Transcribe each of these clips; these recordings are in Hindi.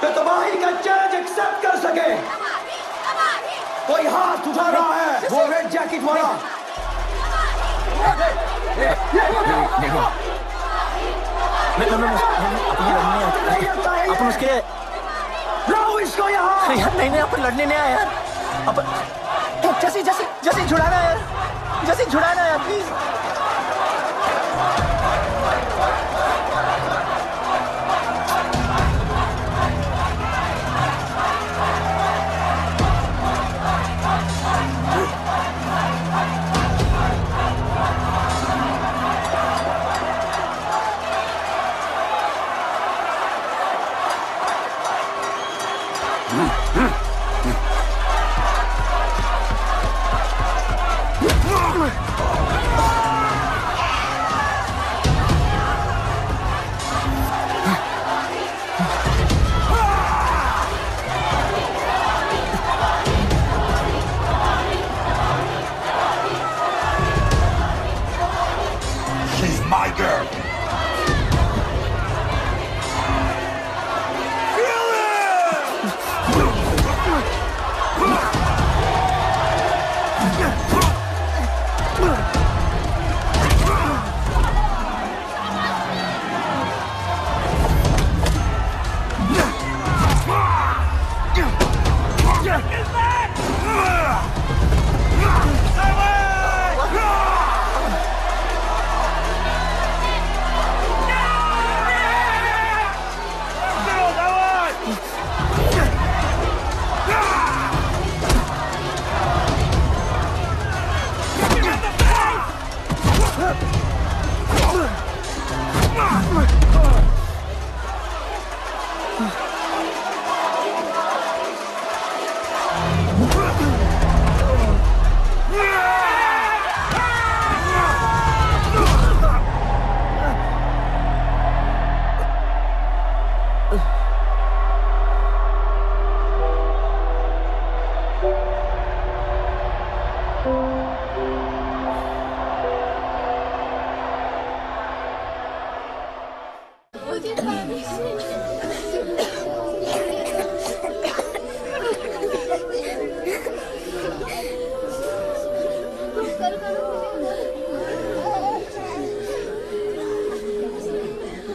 जो तबाही का चैलेंज एक्सेप्ट कर सके। कोई हाथ उठा रहा है, वो रेड जैकेट वाला। अपन उसके लाओ इसको यहाँ। यार नहीं अपन लड़ने नहीं आया यार। अपन जैसे छुड़ाना यार, जैसे छुड़ाना यार प्लीज। She's my girl.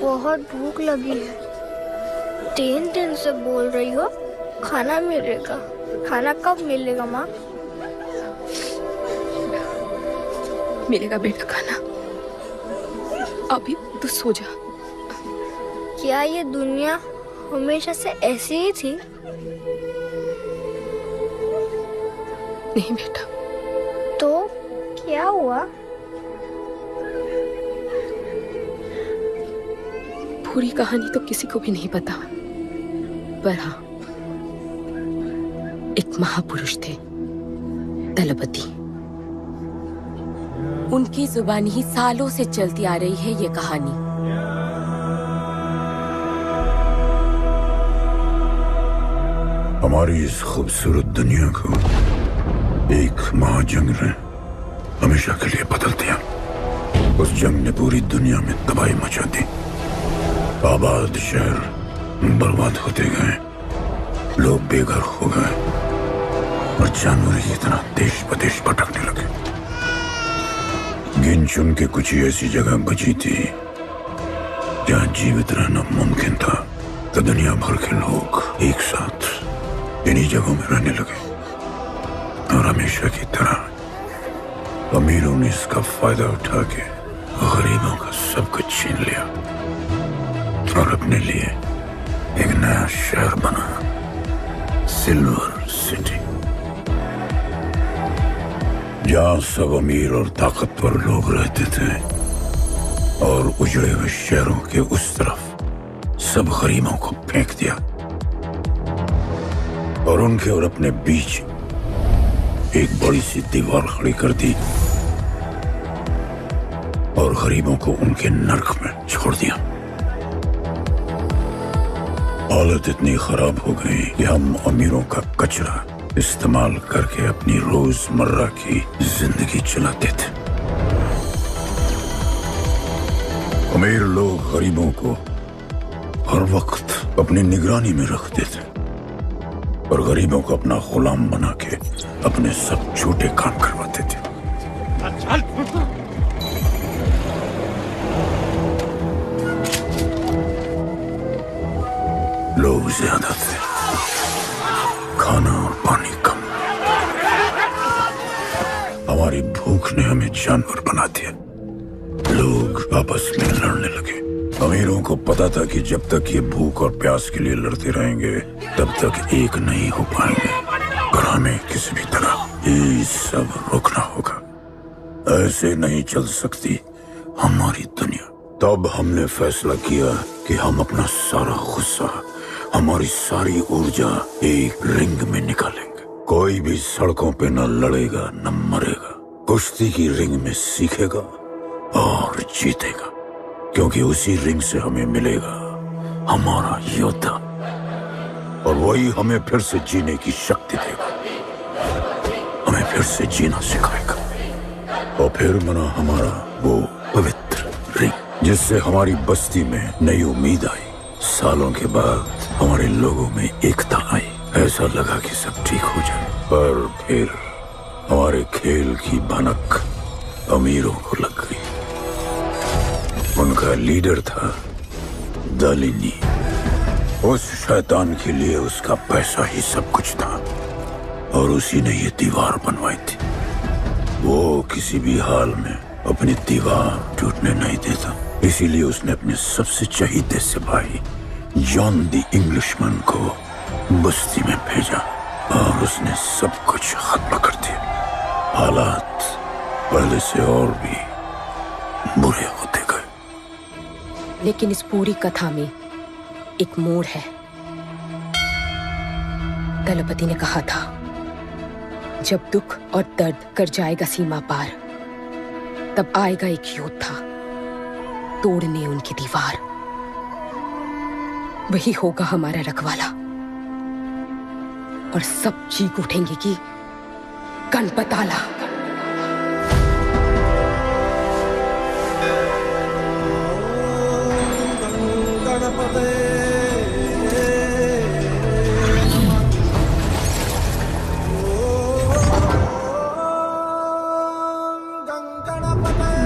बहुत भूख लगी है। 3 दिन से बोल रही हो खाना मिलेगा। खाना कब मिलेगा माँ? मिलेगा बेटा खाना, अभी तू सो जा। क्या ये दुनिया हमेशा से ऐसी ही थी? नहीं बेटा। तो क्या हुआ? पूरी कहानी तो किसी को भी नहीं पता, पर हाँ, एक महापुरुष थे दलपति। उनकी जुबानी ही सालों से चलती आ रही है ये कहानी। हमारी इस खूबसूरत दुनिया को एक महाजंग ने हमेशा के लिए बदल दिया। उस जंग ने पूरी दुनिया में तबाही मचा दी। आबाद शहर बर्बाद होते गए, लोग बेघर हो गए और जानवर की तरह देश प्रदेश भटकने लगे। गिन चुन के कुछ ही ऐसी जगह बची थी जहां जीवित रहना मुमकिन था, तो दुनिया भर के लोग एक साथ इन्हीं जगहों में रहने लगे और हमेशा की तरह अमीरों ने इसका फायदा उठा के गरीबों का सब कुछ छीन लिया और अपने लिए एक नया शहर बना, सिल्वर सिटी, जहां सब अमीर और ताकतवर लोग रहते थे और उजड़े हुए शहरों के उस तरफ सब गरीबों को फेंक दिया और उनके और अपने बीच एक बड़ी सी दीवार खड़ी कर दी और गरीबों को उनके नर्क में छोड़ दिया। हालत इतनी खराब हो गई कि हम अमीरों का कचरा इस्तेमाल करके अपनी रोजमर्रा की जिंदगी चलाते थे। अमीर लोग गरीबों को हर वक्त अपनी निगरानी में रखते थे और गरीबों को अपना गुलाम बना के अपने सब झूठे काम करवाते थे। लोग ज्यादा थे, खाना और पानी कम। हमारी भूख ने हमें जानवर बना दिया। लोग आपस में लड़ने लगे। अमीरों को पता था कि जब तक ये भूख और प्यास के लिए लड़ते रहेंगे तब तक एक नहीं हो पाएंगे, पर हमें किसी भी तरह ये सब रोकना होगा। ऐसे नहीं चल सकती हमारी दुनिया। तब हमने फैसला किया कि हम अपना सारा गुस्सा, हमारी सारी ऊर्जा एक रिंग में निकालेंगे। कोई भी सड़कों पे न लड़ेगा न मरेगा, कुश्ती की रिंग में सीखेगा और जीतेगा, क्योंकि उसी रिंग से हमें मिलेगा हमारा योद्धा और वही हमें फिर से जीने की शक्ति देगा, हमें फिर से जीना सिखाएगा। और फिर बना हमारा वो पवित्र रिंग, जिससे हमारी बस्ती में नई उम्मीद आई। सालों के बाद हमारे लोगों में एकता आई। ऐसा लगा कि सब ठीक हो जाए, पर फिर हमारे खेल की भनक अमीरों को लग गई। उनका लीडर था दालिनी। उस शैतान के लिए उसका पैसा ही सब कुछ था और उसी ने ये दीवार बनवाई थी। वो किसी भी हाल में अपनी दीवार टूटने नहीं देता, इसीलिए उसने अपने सबसे चहीते सिपाही जॉन द इंग्लिशमैन को बस्ती में भेजा और उसने सब कुछ खत्म कर दिया। हालात पहले से और भी बुरे होते गए। लेकिन इस पूरी कथा में एक मोड़ है। दलपति ने कहा था, जब दुख और दर्द कर जाएगा सीमा पार, तब आएगा एक योद्धा तोड़ने उनकी दीवार। वही होगा हमारा रखवाला और सब चीख उठेंगे कि गणपताला।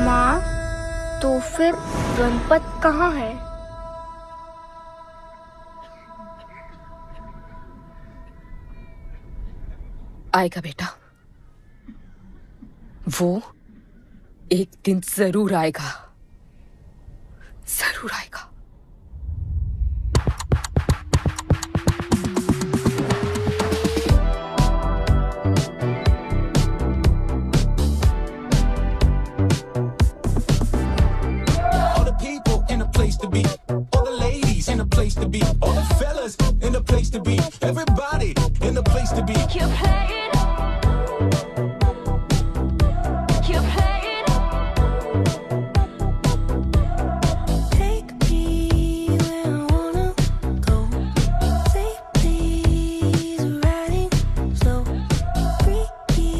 माँ, तो फिर गणपत कहाँ है? आएगा बेटा, वो एक दिन जरूर आएगा, जरूर आएगा। All the people in a place to be, all the ladies in a place to be, all the fellas in a place to be, everybody in a place to be. Keep playing. Keep playing. Take me where I wanna go. Say please, riding slow. Freaky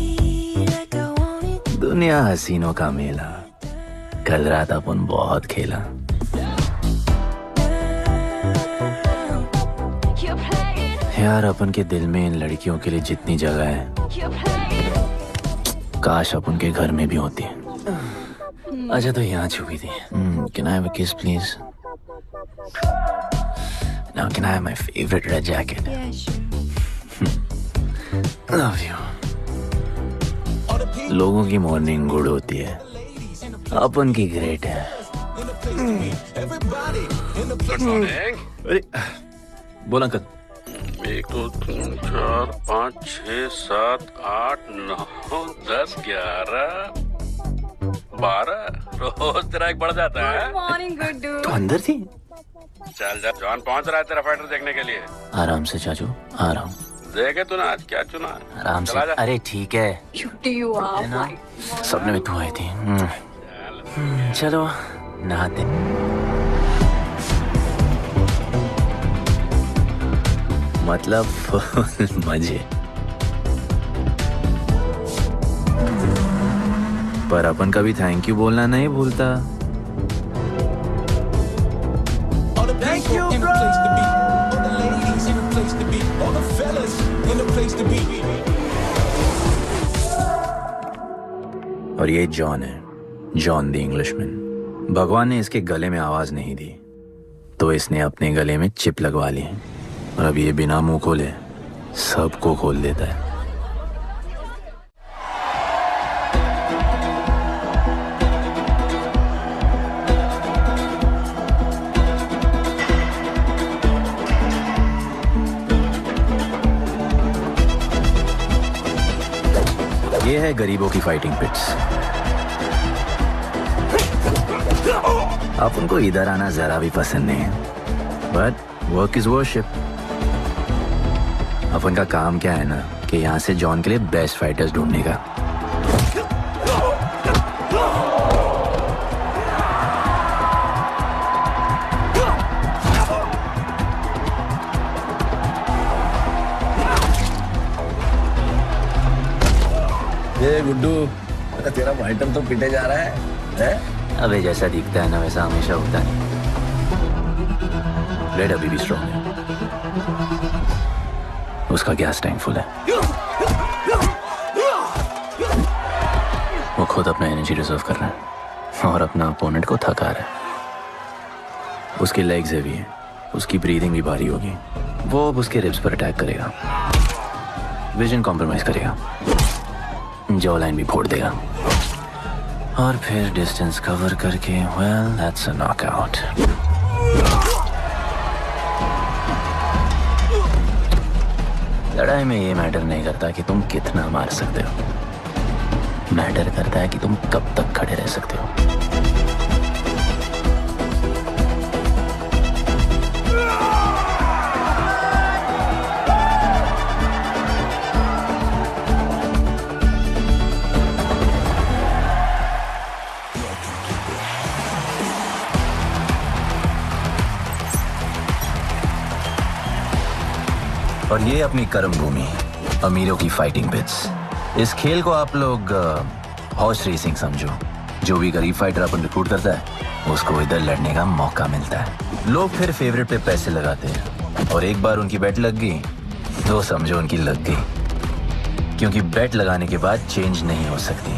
like I want it. दुनिया हसीनों का मेला, कल रात अपन बहुत खेला। Keep playing. यार अपन के दिल में इन लड़कियों के लिए जितनी जगह है, Keep playing. काश अपन के घर में भी होती है। अच्छा तो यहाँ छुपी थी। Can I have a kiss please? Now can I have my favorite red jacket? Yeah, sure. Love you. लोगों की मॉर्निंग गुड होती है, अपन की ग्रेट है। अरे बोल अंकल। 1 2 3 4 5 6 7 8 9 10 11 12 रोज तेरा एक बढ़ जाता है। Morning, good dude. तो अंदर थी। चल जा, जॉन पहुंच रहा है तेरा फाइटर देखने के लिए। आराम से चाचू, आराम। देखे तूने आज क्या चुना? आराम से। चला जा। अरे ठीक है। Cutie you are. है ना? सपने में तू आई थी। चलो नहाते। मतलब मजे। पर अपन कभी थैंक यू बोलना नहीं भूलता। All the people Thank you, in a place to be. All the ladies in a place to be. All the fellas in a place to be. और ये जॉन है, जॉन द इंग्लिशमैन। भगवान ने इसके गले में आवाज नहीं दी, तो इसने अपने गले में चिप लगवा ली और अब ये बिना मुंह खोले सबको खोल देता है। ये है गरीबों की फाइटिंग पिट्स। आप उनको इधर आना जरा भी पसंद नहीं है, बट वर्क इज वर्शिप। अपन का काम क्या है ना कि यहाँ से जॉन के लिए बेस्ट फाइटर्स ढूंढने का। ये गुड्डू, तेरा फाइटर तो पिटे जा रहा है? अबे जैसा दिखता है ना वैसा हमेशा होता है। रेड अभी भी स्ट्रॉन्ग है, उसका गैस टैंक फुल है। वो खुद अपना एनर्जी रिजर्व कर रहा है और अपना अपोनेंट को थका रहा है। उसकी लेग्स हेवी है, उसकी ब्रीदिंग भी भारी होगी। वो अब उसके रिब्स पर अटैक करेगा, विजन कॉम्प्रोमाइज करेगा, जॉ लाइन भी फोड़ देगा और फिर डिस्टेंस कवर करके वेल दैट्स अ नॉकआउट। लड़ाई में ये मैटर नहीं करता कि तुम कितना मार सकते हो, मैटर करता है कि तुम कब तक खड़े रह सकते हो। और ये अपनी कर्म भूमि, अमीरों की फाइटिंग पिट्स। इस खेल को आप लोग हॉर्स रेसिंग समझो। जो भी गरीब फाइटर अपन रिक्रूट करता है उसको इधर लड़ने का मौका मिलता है। लोग फिर फेवरेट पे पैसे लगाते हैं और एक बार उनकी बेट लग गई तो समझो उनकी लग गई, क्योंकि बेट लगाने के बाद चेंज नहीं हो सकती।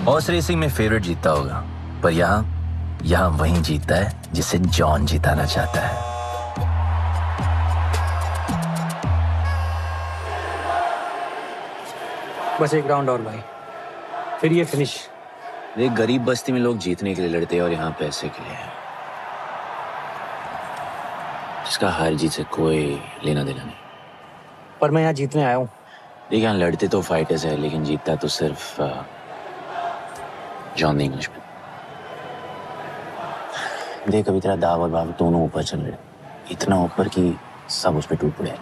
हॉर्स रेसिंग में फेवरेट जीतता होगा, पर यहाँ वही जीतता है जिसे जॉन जिताना चाहता है। बस एक राउंड और भाई, फिर ये फिनिश। एक गरीब बस्ती में लोग जीतने के लिए लड़ते हैं और यहाँ पैसे के लिए, जिसका हार जीत से कोई लेना देना नहीं। पर मैं यहाँ जीतने आया हूँ। देखिए यहाँ लड़ते तो फाइटर्स है, लेकिन जीतता तो सिर्फ जॉन द इंग्लिशमैन। देख अभी तेरा दाव और बाव दोनों ऊपर चल रहे, इतना ऊपर कि सब उस पर टूट पड़े।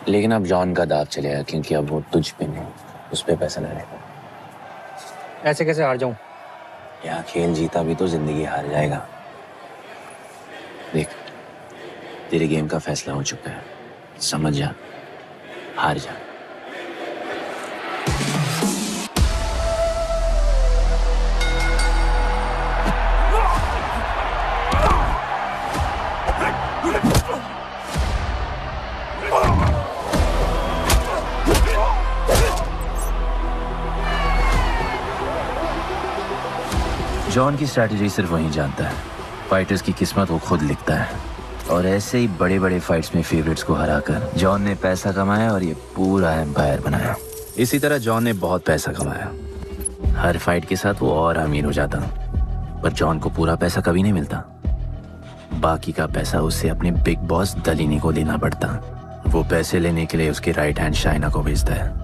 लेकिन अब जॉन का दाव चलेगा, क्योंकि अब वो तुझ पे नहीं उस पे पैसा लगाएगा। ऐसे कैसे हार जाऊं? यहाँ खेल जीता भी तो जिंदगी हार जाएगा। देख तेरे गेम का फैसला हो चुका है, समझ जा, हार जा। जॉन की स्ट्रैटेजी सिर्फ वही जानता है, फाइटर्स की किस्मत वो खुद लिखता है। और ऐसे ही बड़े बड़े फाइट्स में फेवरेट्स को हराकर जॉन ने पैसा कमाया और ये पूरा एम्पायर बनाया। इसी तरह जॉन ने बहुत पैसा कमाया, हर फाइट के साथ वो और अमीर हो जाता, पर जॉन को पूरा पैसा कभी नहीं मिलता। बाकी का पैसा उसे अपने बिग बॉस दलीनी को देना पड़ता। वो पैसे लेने के लिए उसके राइट हैंड शाइना को भेजता है।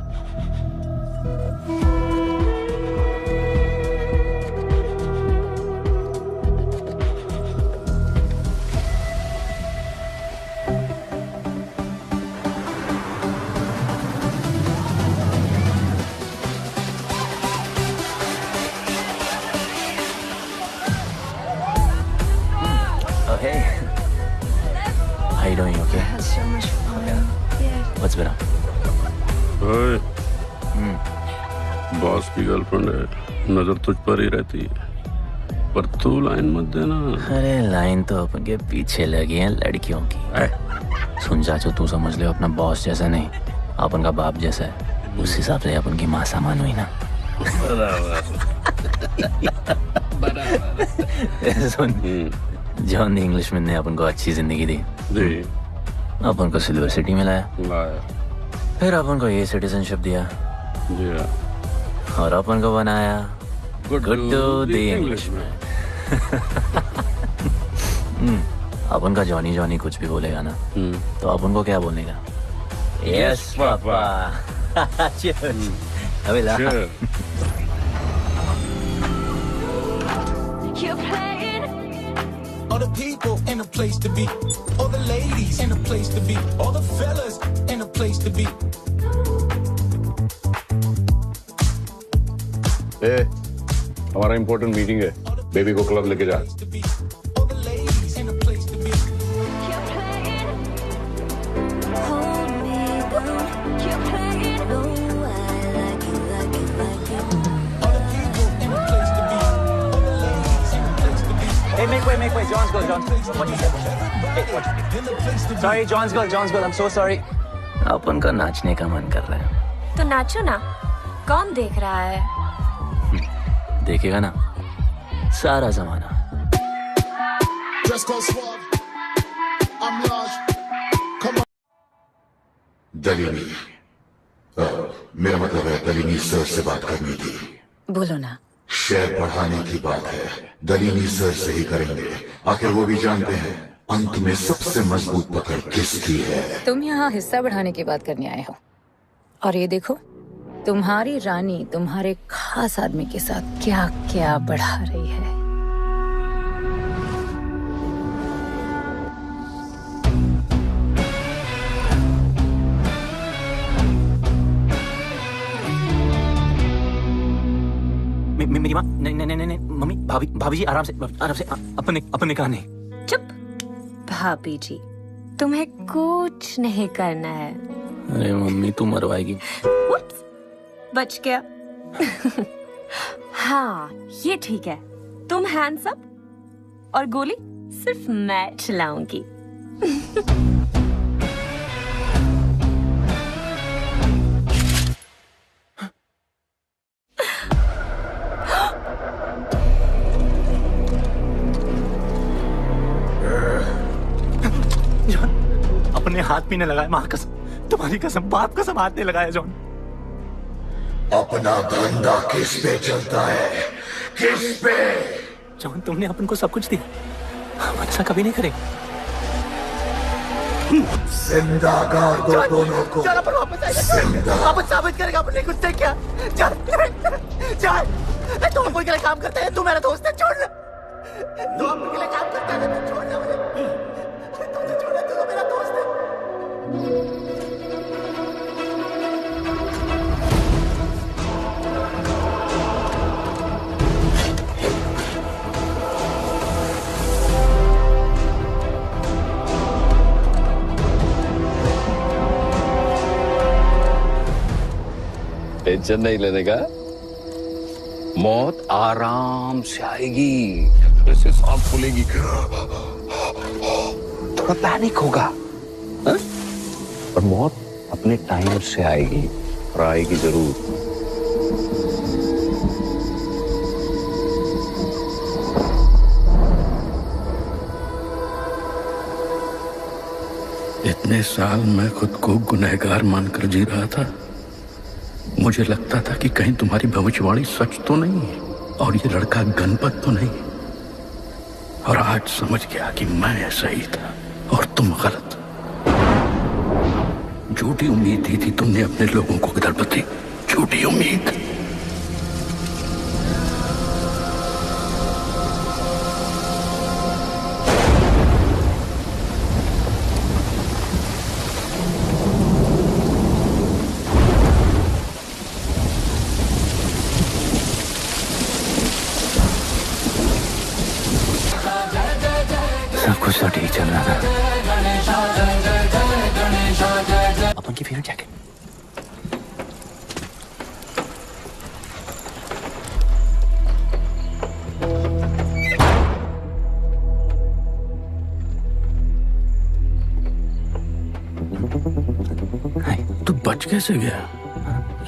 Hey, how you doing? You okay? Had so much fun. Yeah. What's been up? ओए, बॉस की गर्लफ्रेंड है, नजर तुझ पर ही रहती है। पर तू लाइन मत देना। अरे लाइन तो अपन के पीछे लगी है लड़कियों की। सुन चाचू, तू समझ ले अपना बॉस जैसा नहीं, अपन का बाप जैसा है। उस हिसाब से अपन की माँ सामान हुई ना। सुन, जॉन इंग्लिशमैन ने अपन को अच्छी जिंदगी दी, अपन को सिल्वर सिटी में लाया, फिर अपन को ये सिटीजनशिप दिया और अपन को बनाया गुड्डू द इंग्लिशमैन। अपन का जॉनी जॉनी कुछ भी बोलेगा ना तो अपन को क्या बोलेगा? Yes papa. अबे ला। All the people in a place to be, all the ladies in a place to be, all the fellas in a place to be. ए, हमारा इम्पोर्टेंट मीटिंग है, बेबी को क्लब लेके जा। Hey, make way, John's girl. What you say? Hey, what? Sorry, John's girl. I'm so sorry. अपन का नाचने का मन कर रहा है। तो नाचो ना, कौन देख रहा है? देखेगा ना सारा जमाना। दलीनी, मेरा मतलब है दलीनी सर से बात करनी थी। बोलो ना। शेयर बढ़ाने की बात है, दलीनी सर से ही करेंगे। आखिर वो भी जानते हैं अंत में सबसे मजबूत पकड़ किसकी है। तुम यहाँ हिस्सा बढ़ाने की बात करने आए हो, और ये देखो तुम्हारी रानी तुम्हारे खास आदमी के साथ क्या क्या बढ़ा रही है। मेरी माँ, नहीं मम्मी, भाभी जी आराम से अपने कहा नहीं। चुप। भाभी जी, तुम्हें कुछ नहीं करना है। अरे मम्मी तू मरवाएगी। बच गया। हाँ, ये ठीक है। तुम हैंड्स अप और गोली सिर्फ मैं चलाऊंगी। अपने हाथ भी नहीं लगाया, माँ कसम, तुम्हारी कसम, बाप कसम, हाथ नहीं लगाया जॉन। अपना धंधा किस पे चलता है? किस पे? जॉन, तुमने अपन को सब कुछ दिया, हम अच्छा कभी नहीं करेंगे। जिंदा गाड़ दो दोनों को। चल अपन वापस आएगा, अपन साबित करेगा अपने कुछ से क्या। चल तुम अपन के लिए काम करते हैं, तू मेरा दोस्त है, छोड़ ना। तू अपन के लिए काम करता है, तू छोड़ ना मुझे। तुझे छोड़ना, तू तो मेरा दोस्त है। टेंशन नहीं लेने का, मौत आराम से आएगी, ऐसे सांप फूलेगी, थोड़ा पैनिक होगा, पर मौत अपने टाइम से आएगी और आएगी जरूर। इतने साल मैं खुद को गुनहगार मानकर जी रहा था। मुझे लगता था कि कहीं तुम्हारी भविष्यवाणी सच तो नहीं है और ये लड़का गणपत तो नहीं, और आज समझ गया कि मैं सही था और तुम गलत। झूठी उम्मीद दी थी तुमने अपने लोगों को गदरपति, झूठी उम्मीद। सब कुछ तो ठीक चल रहा था। अपन की फेवरेट जैकेट। बच कैसे गया?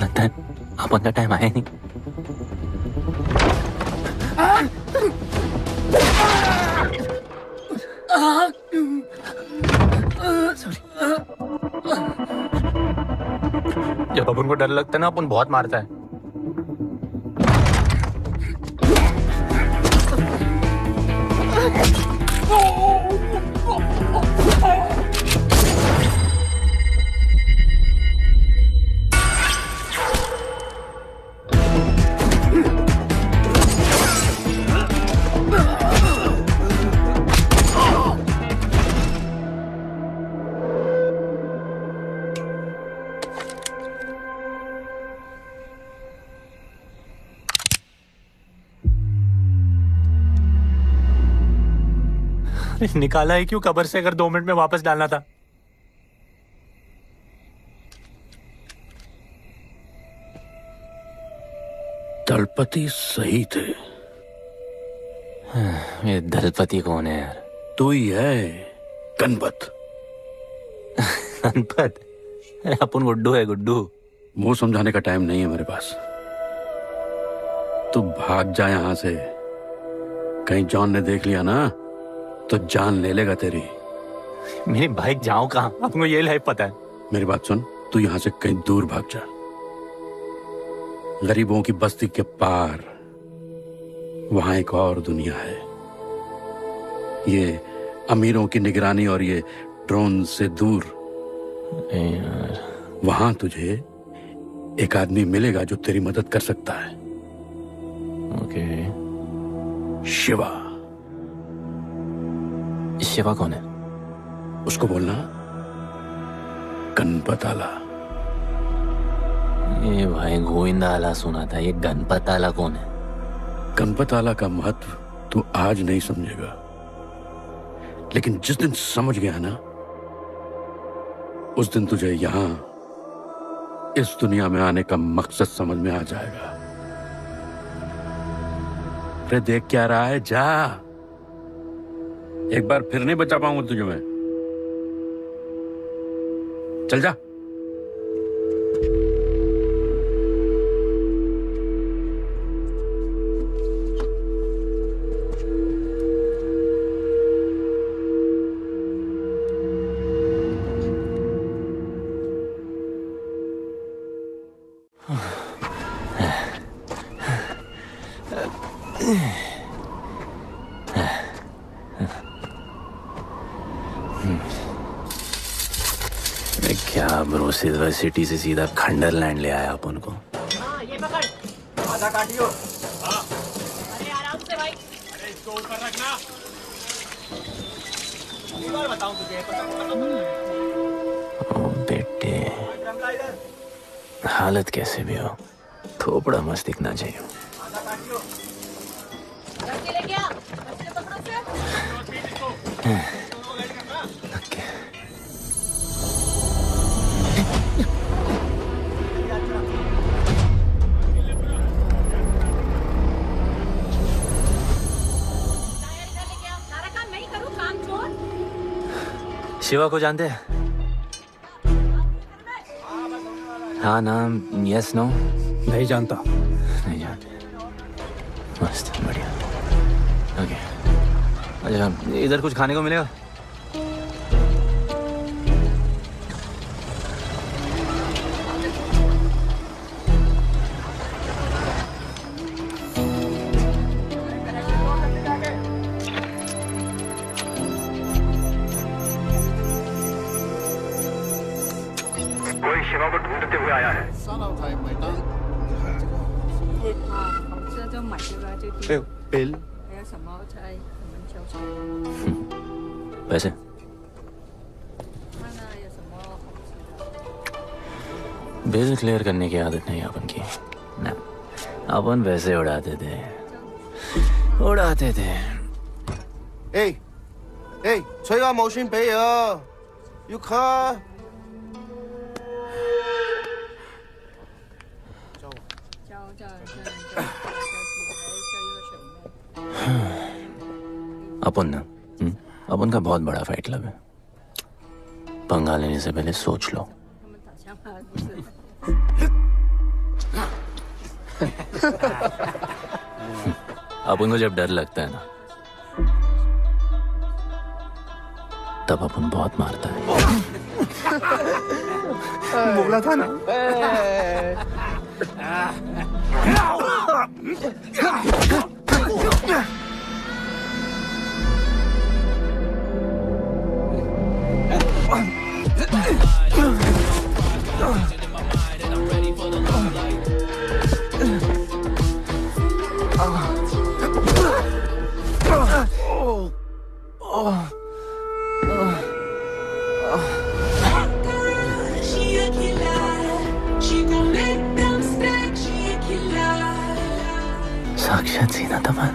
लगता है अपन का टाइम आया ही नहीं। जब अपन को डर लगता है ना, अपन बहुत मारता है। निकाला ही क्यों कब्र से, अगर 2 मिनट में वापस डालना था? दलपति सही थे। ये दलपति कौन है यार? तू ही है, गणपत। गणपत? अरे अपन गुड्डू है, गुड्डू। मुंह समझाने का टाइम नहीं है मेरे पास। तू भाग जा यहां से। कहीं जॉन ने देख लिया ना तो जान ले लेगा तेरी। मेरी बाइक जाऊं कहां? आपको ये लाइफ पता है। मेरी बात सुन, तू यहां से कहीं दूर भाग जा। गरीबों की बस्ती के पार वहां एक और दुनिया है। ये अमीरों की निगरानी और ये ड्रोन से दूर। वहां तुझे एक आदमी मिलेगा जो तेरी मदद कर सकता है। ओके। शिवा। शिवा कौन है? उसको बोलना गणपत आला। ये भाई गोविंदा आला सुना था, ये गणपत आला कौन है? गणपत आला का महत्व तू आज नहीं समझेगा, लेकिन जिस दिन समझ गया ना, उस दिन तुझे यहां इस दुनिया में आने का मकसद समझ में आ जाएगा। अरे देख क्या रहा है, जा। एक बार फिर नहीं बचा पाऊंगा तुझे मैं। चल जा। क्या ब्रो, सिल्वर सिटी से सीधा खंडरलैंड ले आया अपन को। हाँ, ये पकड़। आधा काटियो। हाँ। अरे आराम से भाई। अरे इसको ऊपर रखना। एक बार बताऊं तुझे, ओ बेटे, हालत कैसे भी हो, थोपड़ा मस्त दिखना चाहिए। आधा काटियो। रख ले क्या? अच्छे पकड़ो से। शिवा को जानते हैं? हाँ नाम, यस नो? नहीं जानता। नहीं जानते। मस्त, बढ़िया। ओके। अच्छा, इधर कुछ खाने को मिलेगा? शिवा को ढूंढते हुए आया है। बिल। पैसे? बिल क्लियर करने की आदत नहीं अपन की ना, अपन पैसे उड़ाते थे।吹下無線俾啊，要卡。 अपन ना, अपन का बहुत बड़ा फाइट क्लब है। पंगा लेने से पहले सोच लो। अपन को जब डर लगता है ना, तब अपन बहुत मारता है। बोला था ना। साक्षात सीना तमन।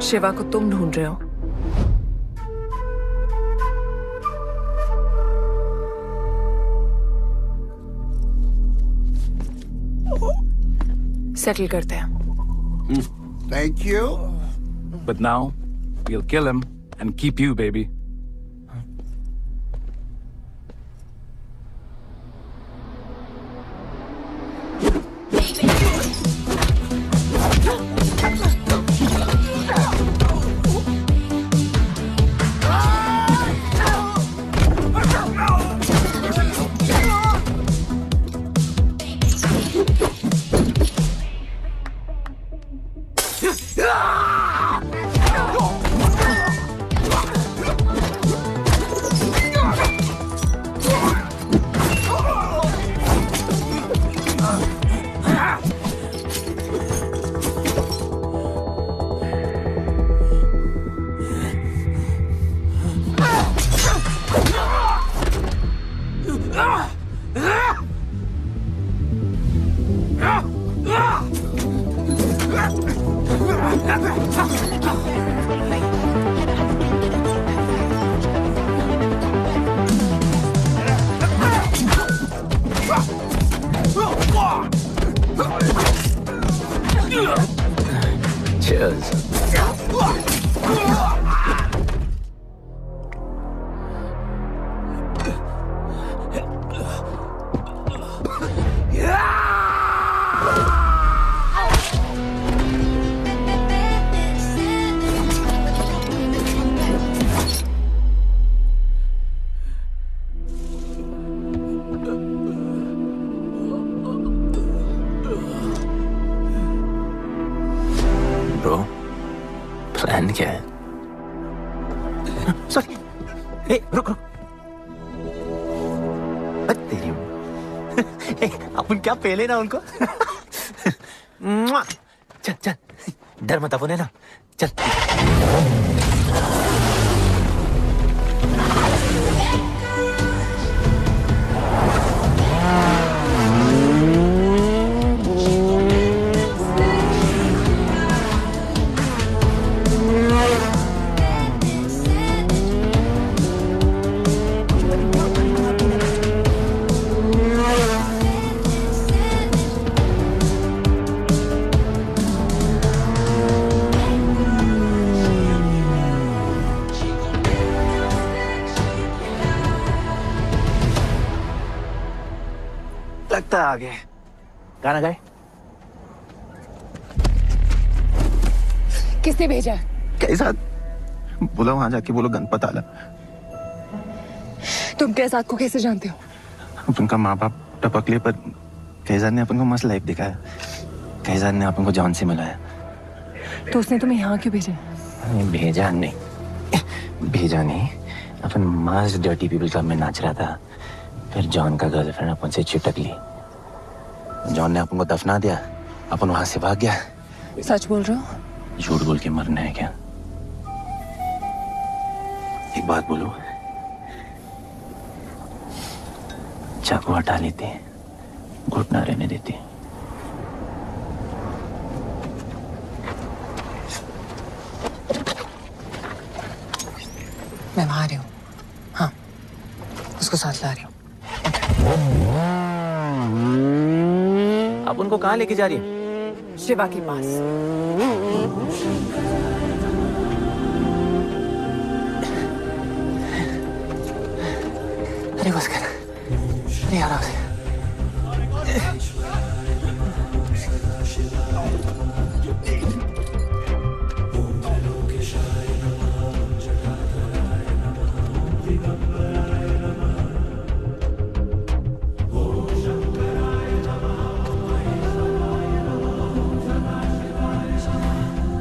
शिवा को तुम ढूंढ रहे हो? सेटल करते हैं। Thank you. But now, we'll kill him and keep you, baby. Cheers. Bro, plan क्या है? सॉरी, रुक। तेरी अपन क्या पहले ना उनको। चल डर मत, अपन है ना। चल लगता आ गए। गाना गाए? किसने भेजा? कैसा? बोला वहां जाके बोलो गणपत आला। तुम कैसाद को कैसे जानते हो? उनका माँ बाप टपकले, पर कैसाद ने अपन को मस्त लाइफ दिखाया। कैसाद ने अपन को जॉन से मिलाया। तो उसने तुम्हें यहाँ क्यों भेजा? भेजा नहीं। अपन मस्त डर्टी पीपल क्लब में नाच रहा था, फिर जॉन का गर्लफ्रेंड अपन से चिपक ली। जॉन ने अपन को दफना दिया, अपन वहां से भाग गया। सच बोल रहे हो? झूठ बोल के मरना है क्या? एक बात बोलूं, चाकू हटा लेते, घुटना रहने देते। मैं वहां आ रही हूँ। हाँ, उसको साथ ला रही हूँ। आप उनको कहाँ लेके जा रही है? शिवा के पास। अरे बस कर, अरे आराम से।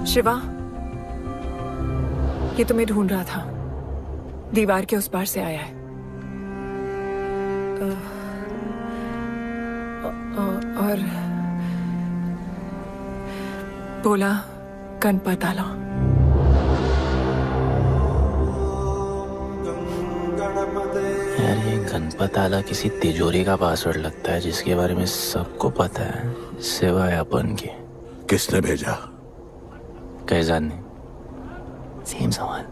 शिवा, ये तुम्हें ढूंढ रहा था। दीवार के उस पार से आया है। और बोला गणपत आला। यार ये गणपत आला किसी तिजोरी का पासवर्ड लगता है जिसके बारे में सबको पता है सिवाय अपन के। किसने भेजा? कैजान ने। सेम सवाल।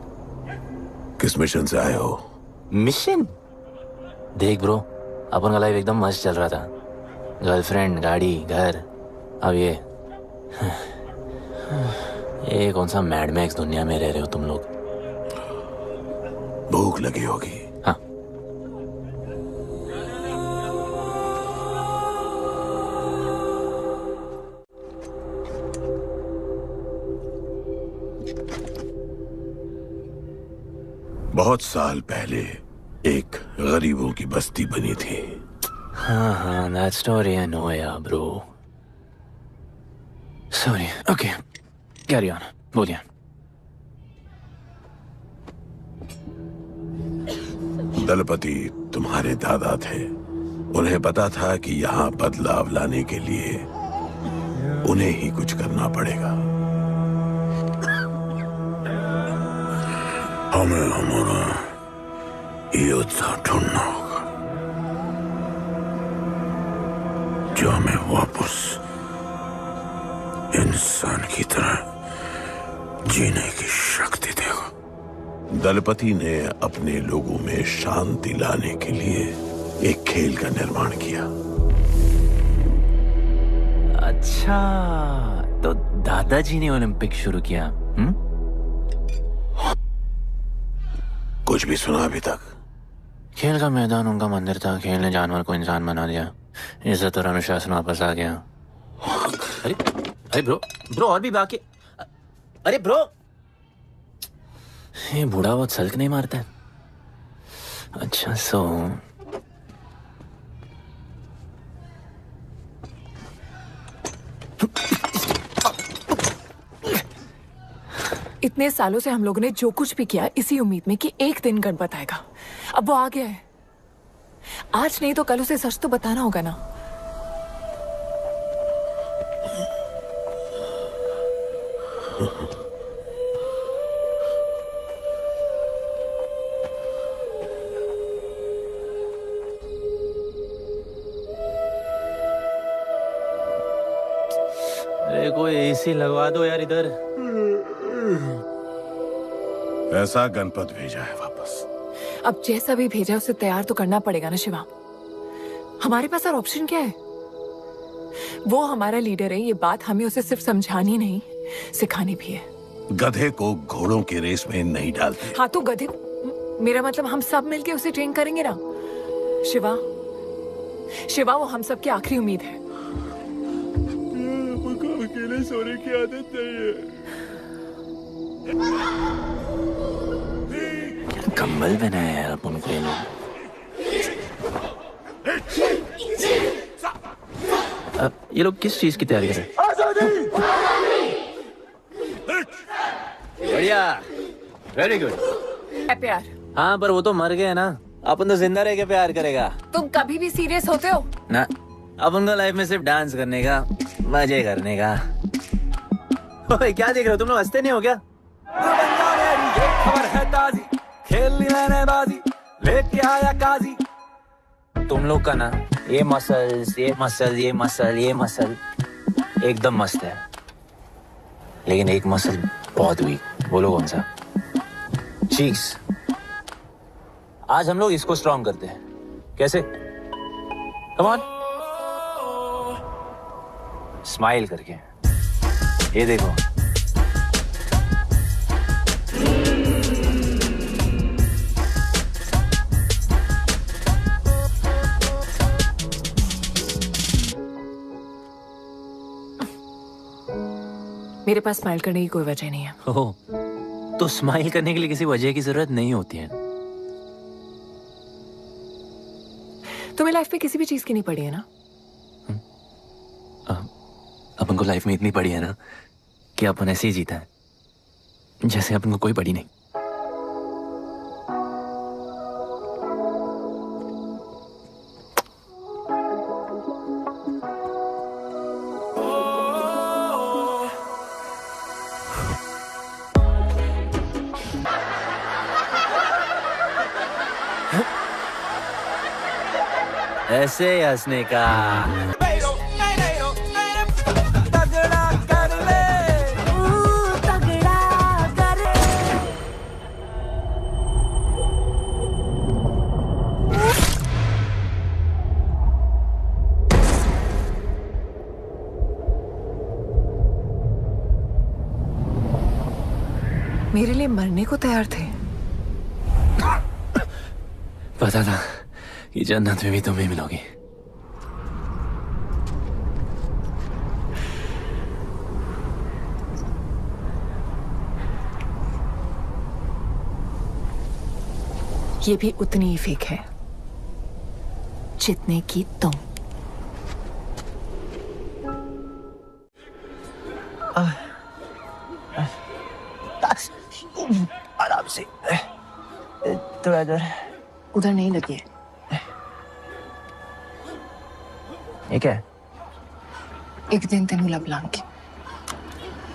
किस मिशन से आए हो? मिशन? देख ब्रो, अपन का लाइफ एकदम मस्त चल रहा था। गर्लफ्रेंड, गाड़ी, घर। अब ये कौन सा मैड मैक्स दुनिया में रह रहे हो तुम लोग। भूख लगी होगी। हाँ। बहुत साल पहले एक गरीबों की बस्ती बनी थी। हाँ, that story I know, yeah, bro. Sorry. Okay, carry on. बोलिए। दलपति तुम्हारे दादा थे। उन्हें पता था कि यहाँ बदलाव लाने के लिए उन्हें ही कुछ करना पड़ेगा। हमें हमारा योद्धा ढूंढना होगा जो हमें वापस इंसान की तरह जीने की शक्ति देगा। दलपति ने अपने लोगों में शांति लाने के लिए एक खेल का निर्माण किया। अच्छा, तो दादाजी ने ओलंपिक शुरू किया। कुछ भी सुना अभी तक? खेल का मैदान उनका मंदिर था। खेल ने जानवर को इंसान बना दिया। इज्जत और अनुशासन वापस आ गया। अरे ब्रो और भी बाकी। अरे ब्रो, ये बूढ़ा बहुत सल्क नहीं मारता है। अच्छा इतने सालों से हम लोगों ने जो कुछ भी किया इसी उम्मीद में कि एक दिन गणपत आएगा। अब वो आ गया है। आज नहीं तो कल उसे सच तो बताना होगा ना। अरे कोई एसी लगवा दो यार इधर। ऐसा गणपत भेजा है वापस। अब जैसा भी भेजा उसे तैयार तो करना पड़ेगा ना शिवा। हमारे पास और ऑप्शन क्या है? वो हमारा लीडर है, ये बात हमें उसे सिर्फ समझानी नहीं सिखानी भी है। गधे को घोड़ों की रेस में नहीं डालते। हाँ तो गधे, मेरा मतलब हम सब मिलके उसे ट्रेन करेंगे ना। शिवा वो हम सब की आखिरी उम्मीद है। अकेले सोने की आदत नहीं है। कंबल बनाया यार अपन को ये लोग। अब ये लोग किस चीज की तैयारी कर रहे हैं? बढ़िया, वेरी गुड। प्यार? हाँ पर वो तो मर गए ना। अपन तो जिंदा रह के प्यार करेगा। तुम कभी भी सीरियस होते हो ना? अपन को लाइफ में सिर्फ डांस करने का, मजे करने का। ओए क्या देख रहे हो तुम लोग? हंसते नहीं हो क्या? खबर है ताजी, खेलनी मैंने बाजी, लेके आया काजी। तुम लोग का ना ये मसल एकदम मस्त है, लेकिन एक मसल बहुत वीक। बोलो कौन सा? चीक्स। आज हम लोग इसको स्ट्रॉन्ग करते हैं। कैसे? कम ऑन, स्माइल करके। ये देखो, मेरे पास स्माइल करने की कोई वजह नहीं है। ओह, तो स्माइल करने के लिए किसी वजह की जरूरत नहीं होती है। तुम्हें लाइफ में किसी भी चीज की नहीं पड़ी है ना? अपन को लाइफ में इतनी पड़ी है ना कि अपन ऐसे ही जीता है जैसे अपन को कोई पड़ी नहीं। ऐसे हंसने का। मेरे लिए मरने को तैयार थे। पता था कि जन्नत में भी तुम्हें मिलोगी। ये भी उतनी ही फेक है जितने की तुम। आराम से, थोड़ा इधर। उधर नहीं लगी है। ये क्या है? एक दिन तेनू लब Langi.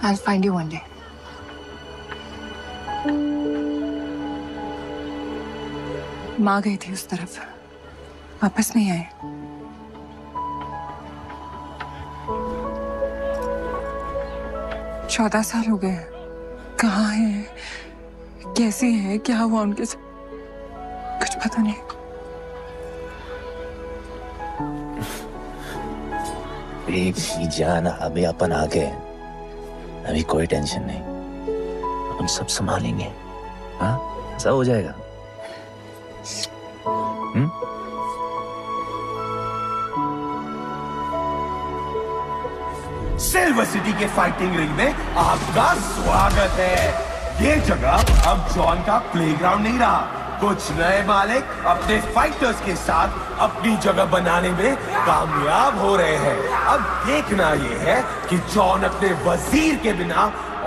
I'll find you one day. माँ गई थी उस तरफ, वापस नहीं आए। चौदह साल हो गए। कहाँ हैं? कैसे हैं? क्या हुआ उनके साथ? कुछ पता नहीं। बेबी जान, अभी अपन आ गए, अभी कोई टेंशन नहीं, अपन सब संभालेंगे। हाँ, सब हो जाएगा। सिल्वर सिटी के फाइटिंग रिंग में आपका स्वागत है। ये जगह अब जॉन का प्लेग्राउंड नहीं रहा। कुछ नए मालिक अपने फाइटर्स के साथ अपनी जगह बनाने में कामयाब हो रहे हैं। अब देखना ये है कि जॉन अपने वजीर के बिना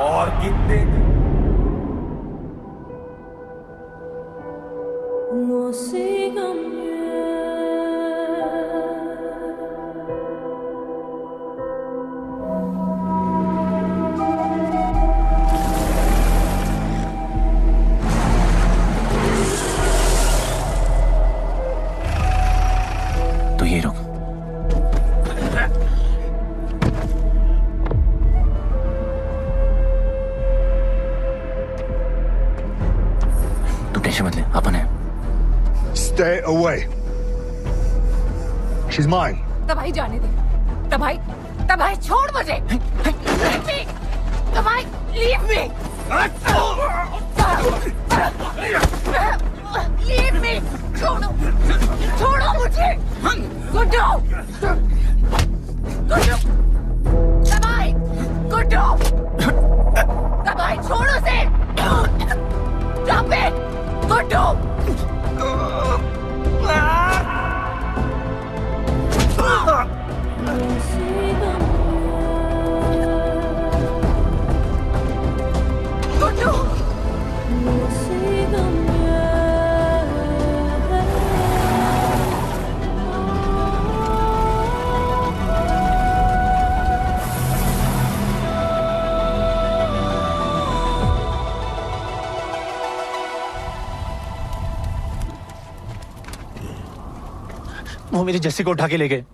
और कितने तो ये रुक। तू टेंशन मत ले, अपन है। Stay away. She's mine. तबाही जाने दे। तबाही छोड़ मुझे। तबाही leave me. Leave me. छोड़ो मुझे। गुड्डू। तबाही छोड़ो से। Stop it. गुड्डू। वो मेरी जस्सी को उठा के ले गए।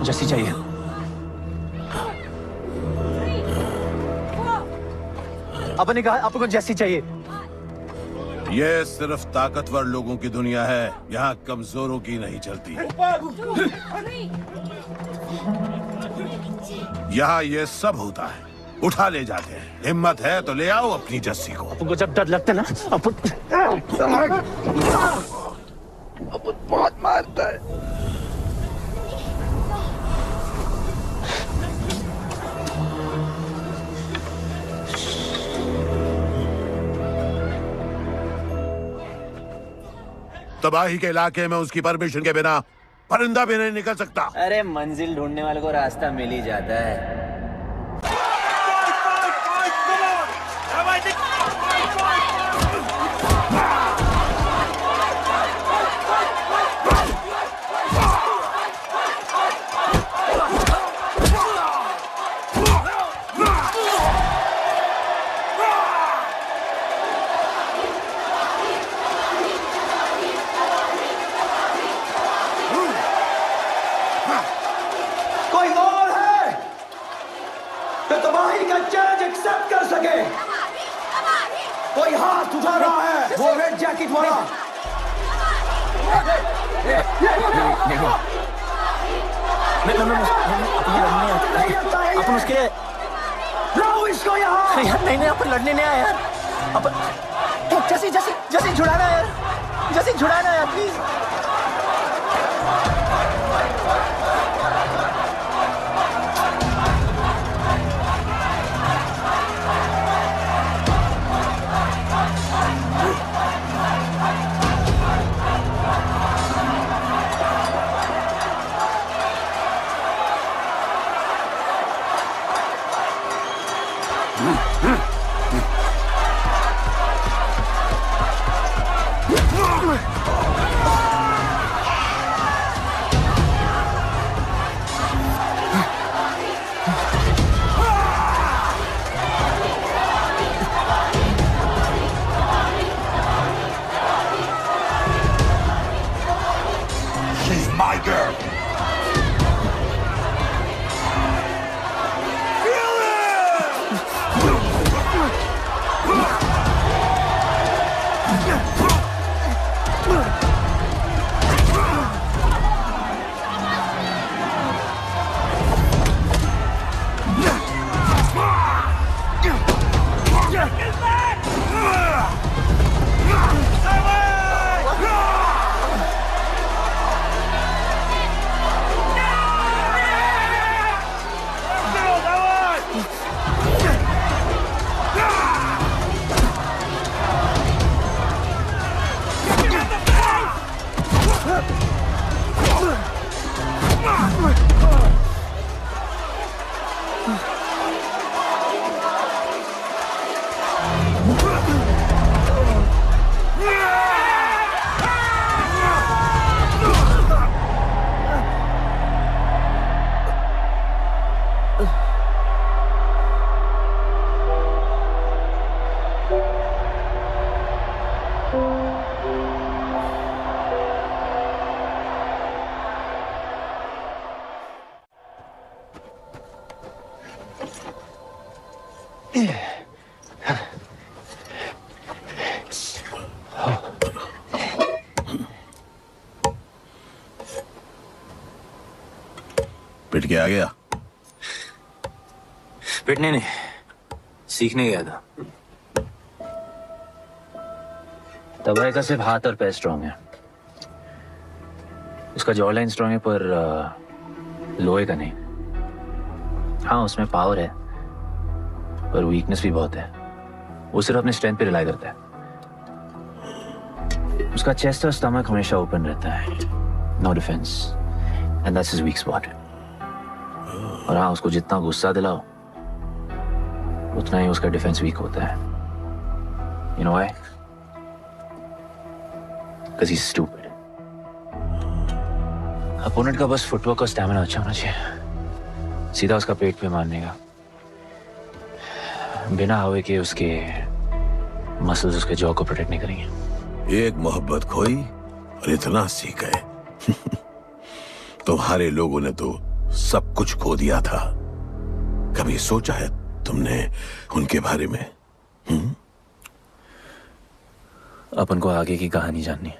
जस्सी चाहिए। अपन ने कहा आपको जस्सी चाहिए। ये सिर्फ ताकतवर लोगों की दुनिया है, यहाँ कमजोरों की नहीं चलती। यहाँ ये सब होता है, उठा ले जाते हैं। हिम्मत है तो ले आओ अपनी जस्सी को। अपन को जब डर लगता है ना, अपन बहुत मारता है। तबाही के इलाके में उसकी परमिशन के बिना परिंदा भी नहीं निकल सकता। अरे मंजिल ढूंढने वाले को रास्ता मिल ही जाता है। कोई हाथ उठा रहा है, वो रेड जैकेट वाला। अपन उसके लाओ इसको यहाँ। यार नहीं अपन लड़ने नहीं आया यार। अपन जैसे छुड़ाना यार, जैसे छुड़ाना यार प्लीज। She's my girl. पिट के आ गया? पिटने नहीं, सीखने गया था। तबाही का सिर्फ हाथ और पैर स्ट्रांग है, उसका जॉ लाइन स्ट्रांग है, पर लोहे का नहीं। हाँ उसमें पावर है, पर वीकनेस भी बहुत है। वो सिर्फ अपने स्ट्रेंथ पे रिलाई करता है। उसका चेस्ट और स्टमक हमेशा ओपन रहता है, no defence, and that's his weak spot. और हाँ उसको जितना गुस्सा दिलाओ उतना ही उसका डिफेंस वीक होता है। You know why? Because he's stupid. Opponent का बस फुटवर्क और स्टैमिना अच्छा होना चाहिए, सीधा उसका पेट पे मारने का, बिना हवा के उसके मसल्स उसके जॉ को प्रोटेक्ट नहीं करेंगे। एक मोहब्बत खोई और इतना सीख गए। तुम्हारे लोगों ने तो सब कुछ खो दिया था। कभी सोचा है तुमने उनके बारे में? अपन को आगे की कहानी जाननी है।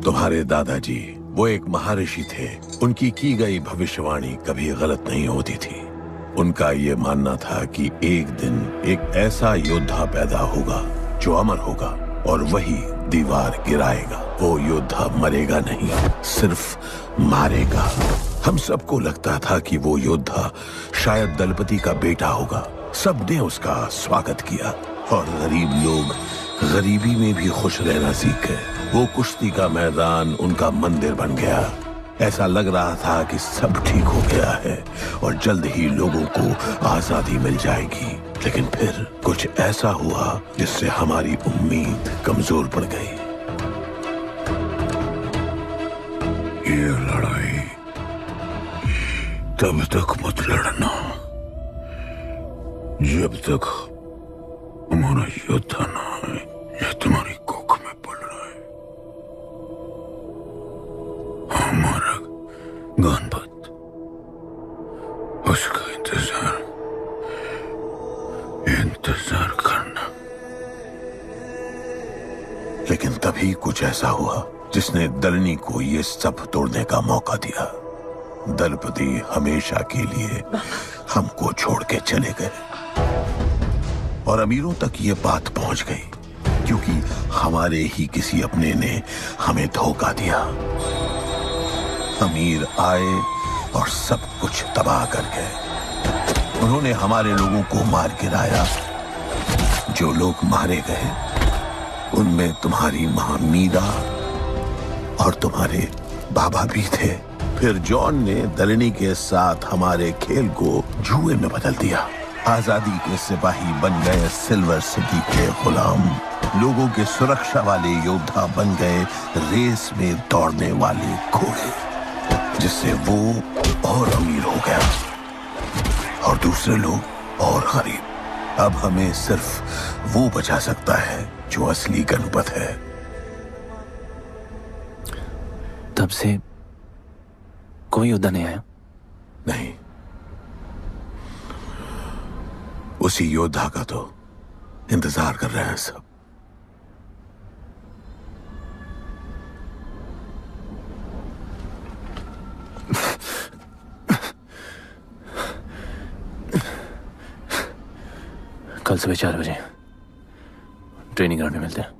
तुम्हारे दादाजी वो एक महर्षि थे। उनकी की गई भविष्यवाणी कभी गलत नहीं होती थी। उनका ये मानना था कि एक दिन एक ऐसा योद्धा पैदा होगा जो अमर होगा और वही दीवार गिराएगा। वो योद्धा मरेगा नहीं, सिर्फ मारेगा। हम सबको लगता था कि वो योद्धा शायद दलपति का बेटा होगा। सबने उसका स्वागत किया, और गरीब लोग गरीबी में भी खुश रहना सीख गए। वो कुश्ती का मैदान उनका मंदिर बन गया। ऐसा लग रहा था कि सब ठीक हो गया है और जल्द ही लोगों को आजादी मिल जाएगी। लेकिन फिर कुछ ऐसा हुआ जिससे हमारी उम्मीद कमजोर पड़ गई। ये लड़ाई तब तक मत लड़ना जब तक हमारा योद्धा ना आए या तुम्हारी कोख में पड़ रहा है। हमारा गणपत, उसका इंतजार करना। लेकिन तभी कुछ ऐसा हुआ जिसने दलनी को ये सब तोड़ने का मौका दिया। दलपति हमेशा के लिए हमको छोड़ के चले गए और अमीरों तक ये बात पहुंच गई क्योंकि हमारे ही किसी अपने ने हमें धोखा दिया। अमीर आए और सब कुछ तबाह कर गए। उन्होंने हमारे लोगों को मार गिराया। जो लोग मारे गए उनमें तुम्हारी मां मीरा और तुम्हारे बाबा भी थे। फिर जॉन ने दलनी के साथ हमारे खेल को जुए में बदल दिया। आजादी के सिपाही बन गए सिल्वर सिटी के गुलाम। लोगों के सुरक्षा वाले योद्धा बन गए रेस में दौड़ने वाले घोड़े, जिससे वो और अमीर हो गया और दूसरे लोग और गरीब। अब हमें सिर्फ वो बचा सकता है जो असली गणपत है। तब से कोई योद्धा नहीं आया? नहीं, उसी योद्धा का तो इंतजार कर रहे हैं सब। कल सुबह 4 बजे ट्रेनिंग ग्राउंड में मिलते हैं।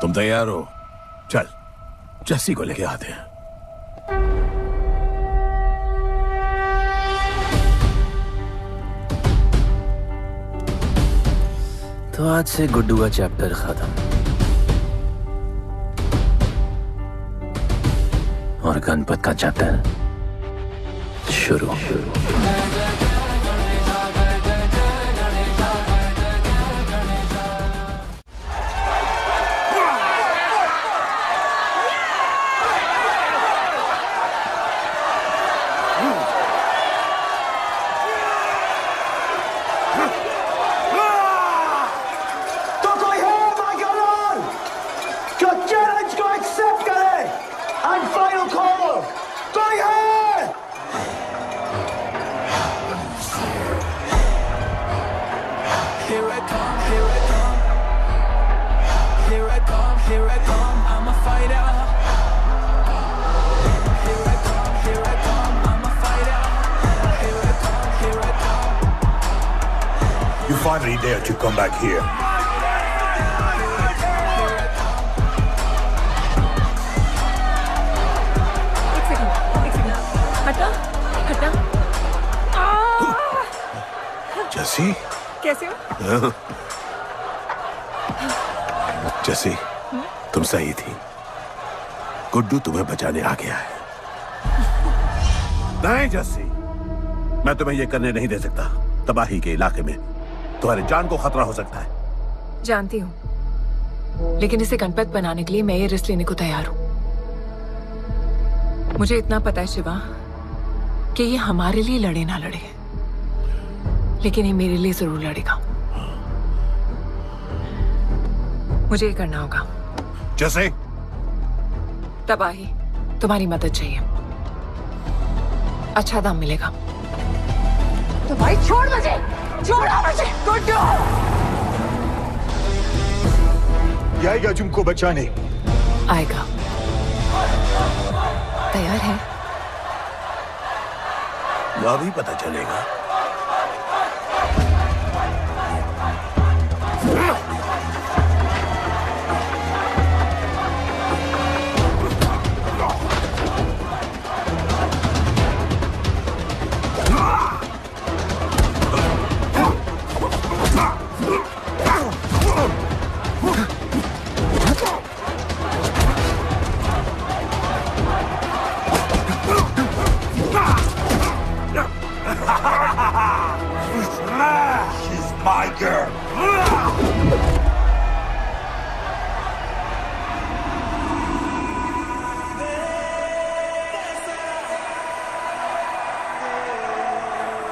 तुम तैयार हो? चल जस्सी को लेके आते हैं। तो आज से गुड्डू का चैप्टर खत्म और गणपत का चैप्टर शुरू। You finally dare to come back here. एक सेकंड। हटा हटा। जस्सी कैसे हो? जस्सी तुम सही थी। गुड्डू तुम्हें बचाने आ गया है। नहीं जस्सी, मैं तुम्हें यह करने नहीं दे सकता। तबाही के इलाके में तुम्हारी जान को खतरा हो सकता है। जानती हूँ, लेकिन इसे गणपत बनाने के लिए मैं ये रिस्क लेने को तैयार हूँ। मुझे इतना पता है शिवा कि ये हमारे लिए लड़े ना लड़े, लेकिन ये मेरे लिए जरूर लड़ेगा। मुझे ये करना होगा। जैसे तबाही, तुम्हारी मदद चाहिए। अच्छा दाम मिलेगा। तो भाई छोड़ मुझे, छोड़ो मुझे। गुड्डू ये आएगा तुमको बचाने। आएगा। तैयार है? वह भी पता चलेगा। She's my girl.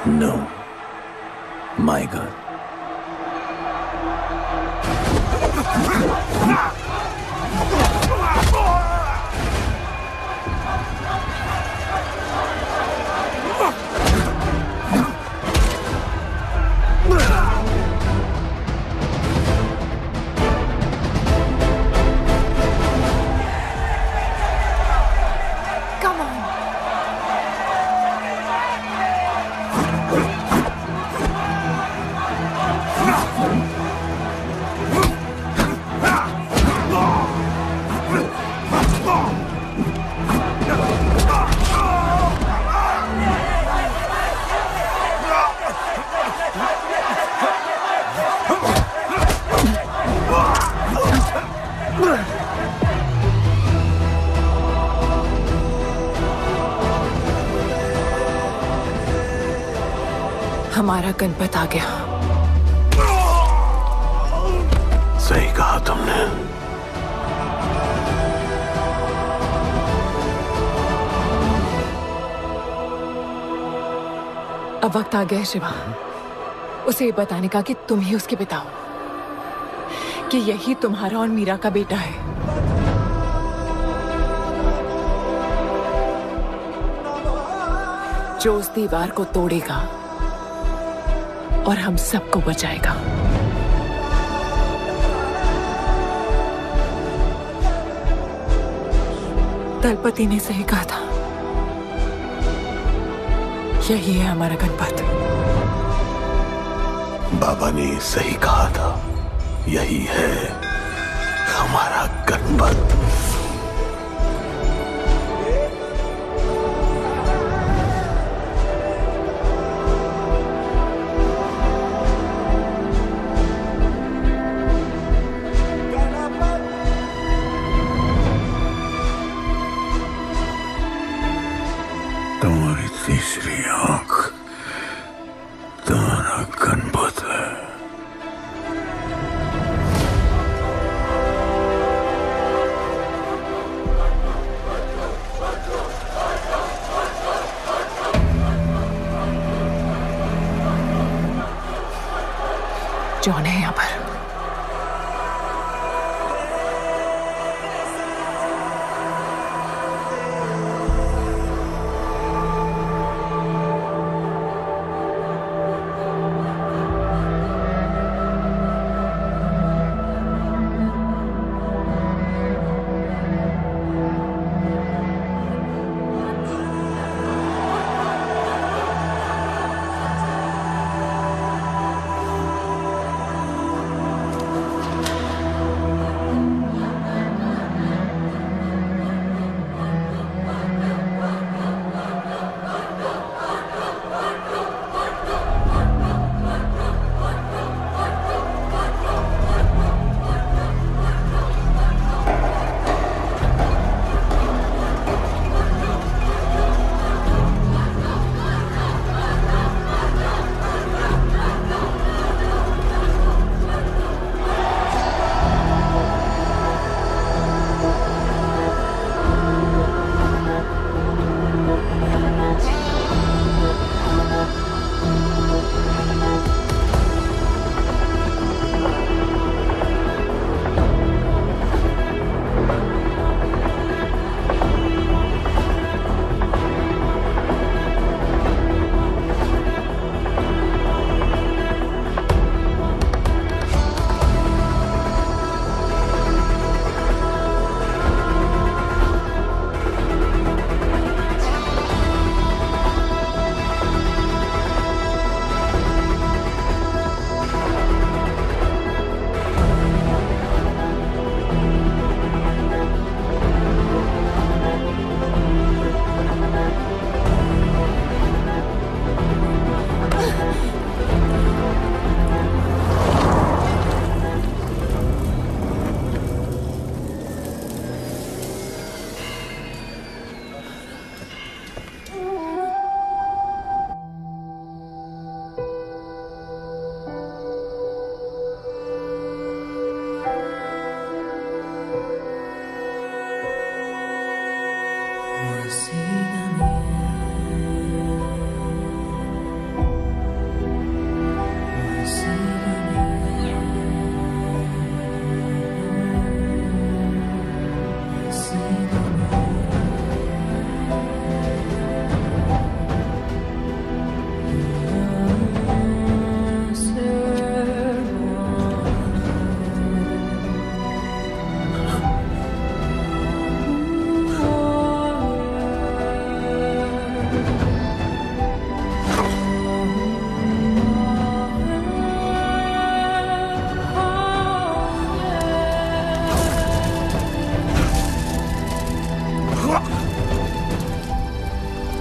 No, my girl. Come on. हमारा गणपत आ गया। सही कहा तुमने। अब वक्त आ गया है शिवा, उसे ये बताने का कि तुम ही उसके पिता हो, कि यही तुम्हारा और मीरा का बेटा है। जो उस दीवार को तोड़ेगा और हम सबको बचाएगा। दलपति ने सही कहा था, यही है हमारा गणपत। बाबा ने सही कहा था, यही है हमारा गणपत। तुम्हारी तीसरी आंख तुम्हारा गणपत है। जॉन है यहाँ पर।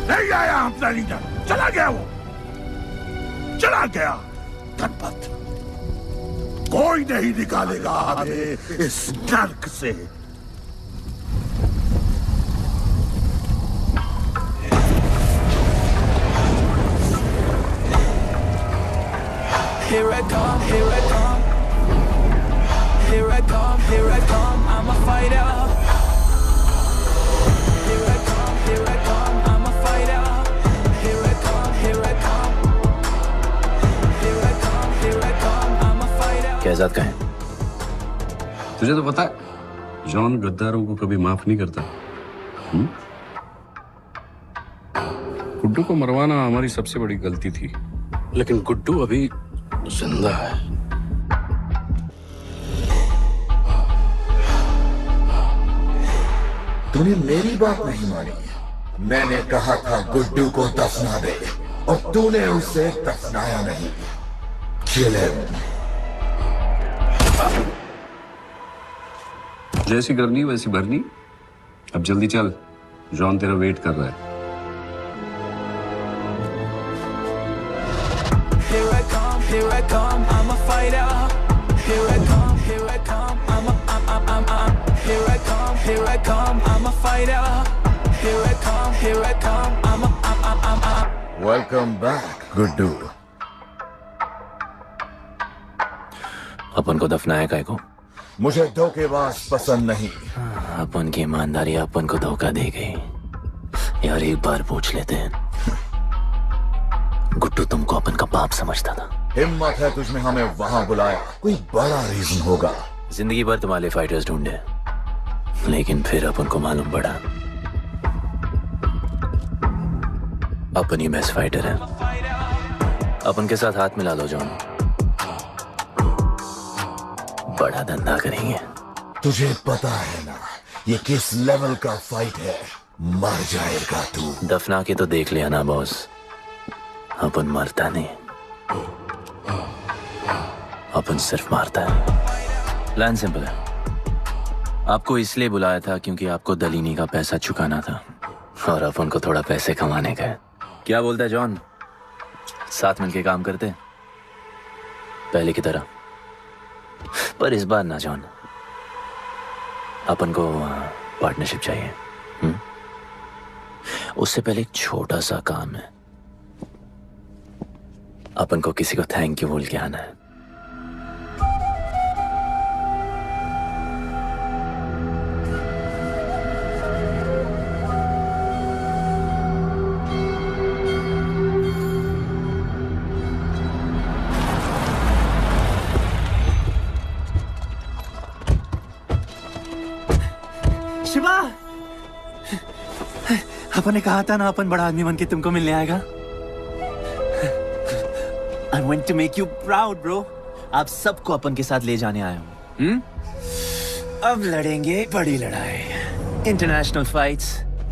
नहीं आया अपना लीडर, चला गया वो, चला गया गणपत। कोई नहीं निकालेगा हमें इस नर्क से। here I come, here I come. Here I come, here I come, I'm a fighter. Here I come, I'm a fighter. Here I come, here I come. Here I come, I'm a fighter. Kaizad का है? तुझे तो पता है जॉन गद्दारों को कभी माफ नहीं करता। गुड्डू को मरवाना हमारी सबसे बड़ी गलती थी, लेकिन गुड्डू अभी जिंदा है। तूने मेरी बात नहीं मानी। मैंने कहा था गुड्डू को दफना दे और तूने उसे दफनाया नहीं। Kill him. जैसी करनी वैसी भरनी। अब जल्दी चल, जॉन तेरा वेट कर रहा है। Here I come, I'm a fighter. Here I come, here I come, I'm here I come, I'm a fighter. Here I come, I'm Welcome back, Guddu. अपन को दफनाया काय को? मुझे धोखेबाज पसंद नहीं। अपन की ईमानदारी अपन को धोखा दे गई। यार एक बार पूछ लेते हैं, गुड्डू तुमको अपन का बाप समझता था? हिम्मत है तुझने हमें वहां बुलाया, कोई बड़ा रीजन होगा। जिंदगी भर तुम्हारे फाइटर्स ढूंढे, लेकिन फिर अपन को मालूम पड़ा अपन ही बेस्ट फाइटर है। अपन के साथ हाथ मिला लो जॉन, बड़ा धंधा करेंगे। तुझे पता है ना ये किस लेवल का फाइट है? मर जाएगा तू। दफना के तो देख लिया ना बॉस, अपन मरता नहीं, अपन सिर्फ मारता है। प्लान सिंपल है, आपको इसलिए बुलाया था क्योंकि आपको दलीनी का पैसा चुकाना था और अपन को थोड़ा पैसे कमाने का है। क्या बोलता है जॉन, साथ मिलके काम करते पहले की तरह? पर इस बार ना जॉन, अपन को पार्टनरशिप चाहिए। उससे पहले एक छोटा सा काम है, अपन को किसी को थैंक यू बोल के आना है। शिवा, अपन ने कहा था ना अपन बड़ा आदमी बन के तुमको मिलने आएगा। I want to make you proud, bro. आप सबको अपन के साथ ले जाने आया हूँ। अब लड़ेंगे बड़ी लड़ाई, इंटरनेशनल फाइट्स,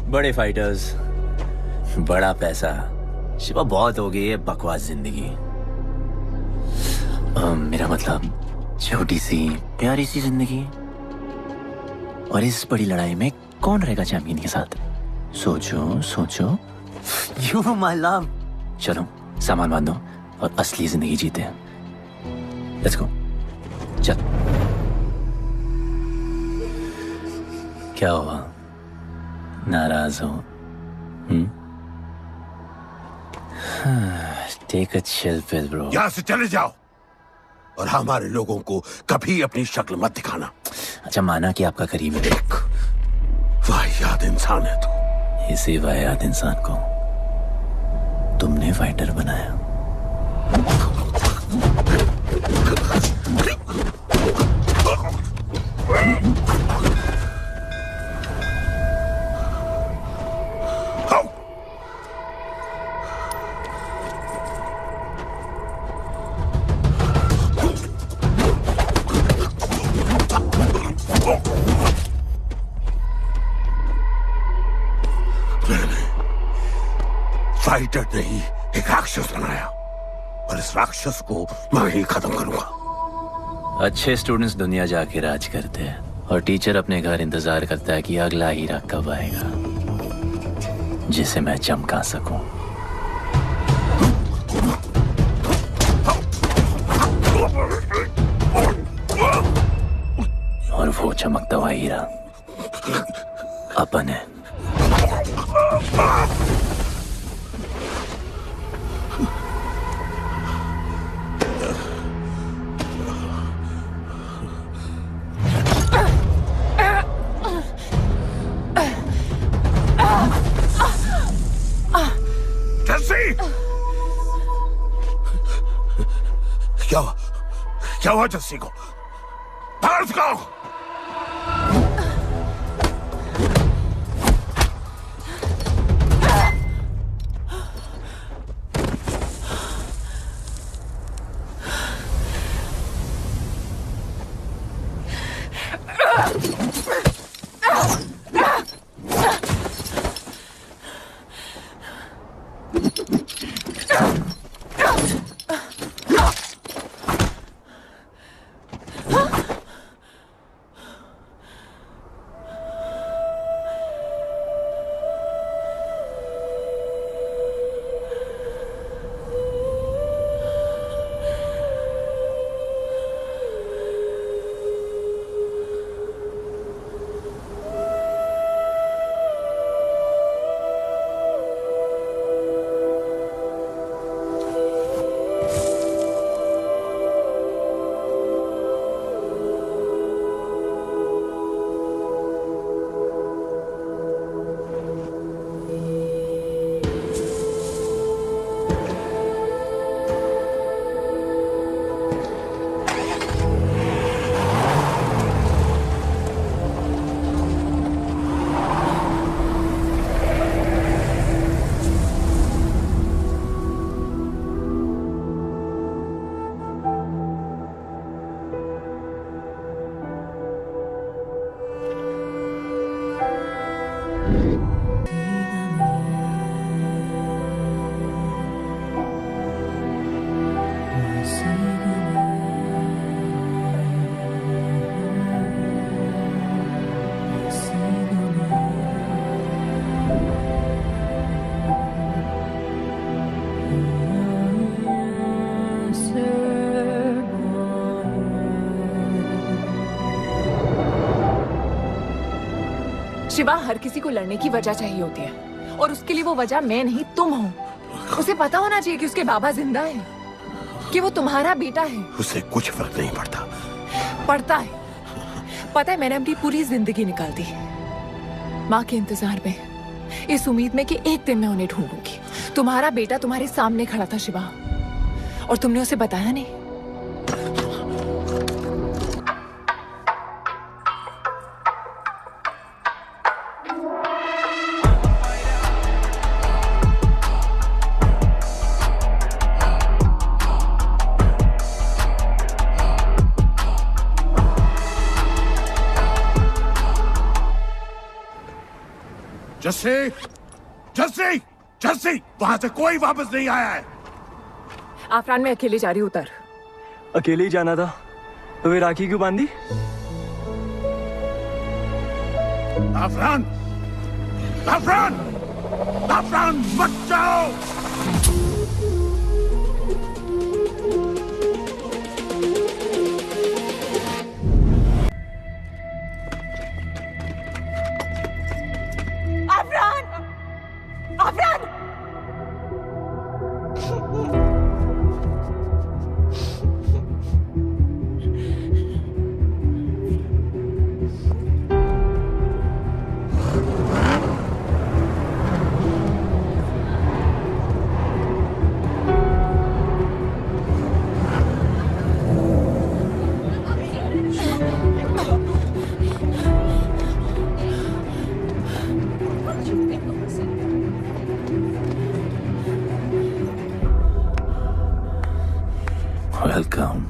बड़े फाइटर्स, बड़ा पैसा। शिवा बहुत हो गई है बकवास जिंदगी। मेरा मतलब छोटी सी प्यारी सी जिंदगी, और इस बड़ी लड़ाई में कौन रहेगा चैंपियन के साथ? सोचो सोचो। You my love. चलो सामान बांधो और असली जिंदगी जीते हैं। Let's go. चल। क्या हुआ, नाराज हो? Take a chill pill, bro. यहाँ से चले जाओ और हमारे लोगों को कभी अपनी शक्ल मत दिखाना। अच्छा माना कि आपका करीबी है। वाहियात इंसान है तू। इसी वाहियात इंसान को तुमने फाइटर बनाया। फाइटर नहीं, एक राक्षस बनाया और इस राक्षस को मैं ही खत्म करूंगा। अच्छे स्टूडेंट्स दुनिया जाके राज करते हैं और टीचर अपने घर इंतजार करता है कि अगला हीरा कब आएगा जिसे मैं चमका सकूं। और वो चमकता हुआ हीरा अपन है। क्या हुआ जस्सी को? बाहर सिखाओ। शिवा, हर किसी को लड़ने की वजह चाहिए होती है और उसके लिए वो वजह मैं नहीं तुम हो। उसे पता होना चाहिए कि उसके बाबा जिंदा है, कि वो तुम्हारा बेटा है। उसे कुछ फर्क नहीं पड़ता। पड़ता है। पता है, मैंने अपनी पूरी जिंदगी निकाल दी माँ के इंतजार में, इस उम्मीद में कि एक दिन मैं उन्हें ढूंढूंगी। तुम्हारा बेटा तुम्हारे सामने खड़ा था शिवा, और तुमने उसे बताया नहीं। जस्सी, जस्सी, जस्सी, वहां से कोई वापस नहीं आया है। आफरान, मैं अकेले जा रही हूँ। उतर। अकेले ही जाना था तो वे राखी क्यों बांधी? आफरान, आफरान, आफरान, मत जाओ। वेलकम।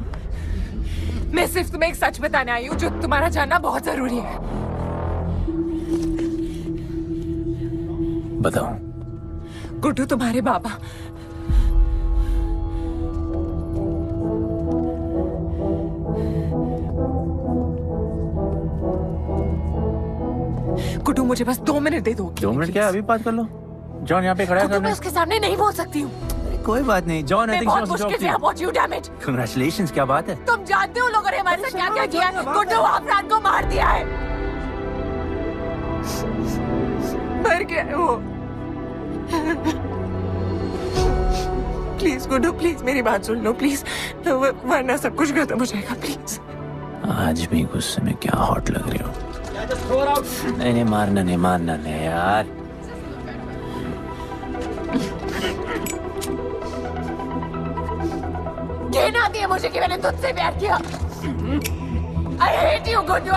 मैं सिर्फ तुम्हें एक सच बताने आई हूँ जो तुम्हारा जानना बहुत जरूरी है। बताओ। गुड्डू तुम्हारे बाबा गुड्डू, मुझे बस 2 मिनट दे दो। 2 मिनट क्या, अभी बात कर लो। जॉन यहाँ पे खड़ा है। मैं उसके सामने नहीं बोल सकती हूँ। कोई बात नहीं जॉन, मैं बहुत मुश्किल से पहुंची हूँ। Damn it. कांग्रेचुलेशंस, क्या बात है। तुम जानते हो लोगों ने हमारे साथ क्या क्या किया है। गुड्डू आफरान को मार दिया है। मर गया है वो। प्लीज गुड्डू, प्लीज मेरी बात सुन लो प्लीज, वरना सब कुछ खत्म हो जाएगा। प्लीज। आज भी गुस्से में क्या हॉट लग रही हो। नहीं, मारना नहीं यार। घिन आती है मुझे कि मैंने तुझसे प्यार किया। I hate you, Guddu.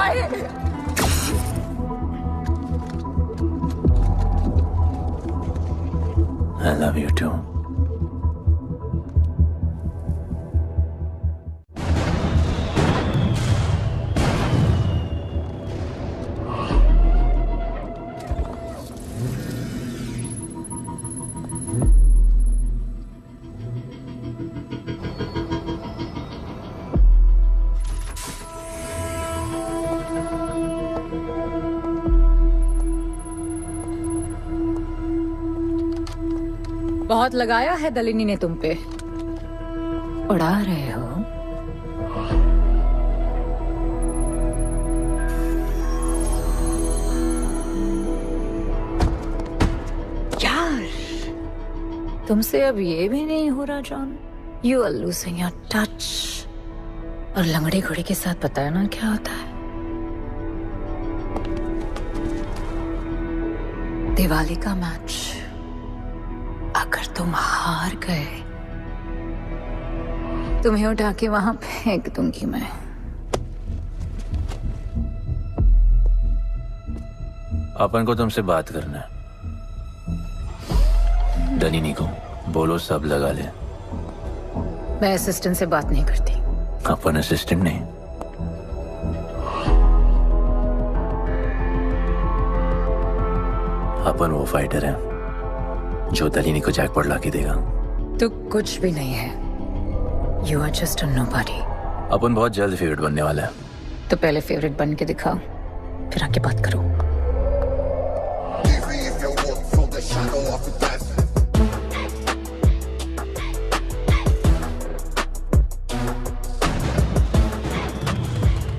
I love you too. बहुत लगाया है दलिनी ने तुम पे। उड़ा रहे हो। यार, तुमसे अब ये भी नहीं हो रहा John. You are losing your touch. और लंगड़ी घोड़ी के साथ पता है ना क्या होता है? दिवाली का मैच अगर तुम हार गए, तुम्हें उठा के वहां फेंक दूंगी मैं। अपन को तुमसे बात करना है। दलिनी को बोलो सब लगा ले। मैं असिस्टेंट से बात नहीं करती। अपन असिस्टेंट नहीं, अपन वो फाइटर है जो दलिनी को जैकपॉट लाके देगा। तू कुछ भी नहीं है। You are just a nobody. अपन बहुत जल्द फेवरेट बनने वाला है। तो पहले फेवरेट बन के दिखाओ, फिर आके बात करो।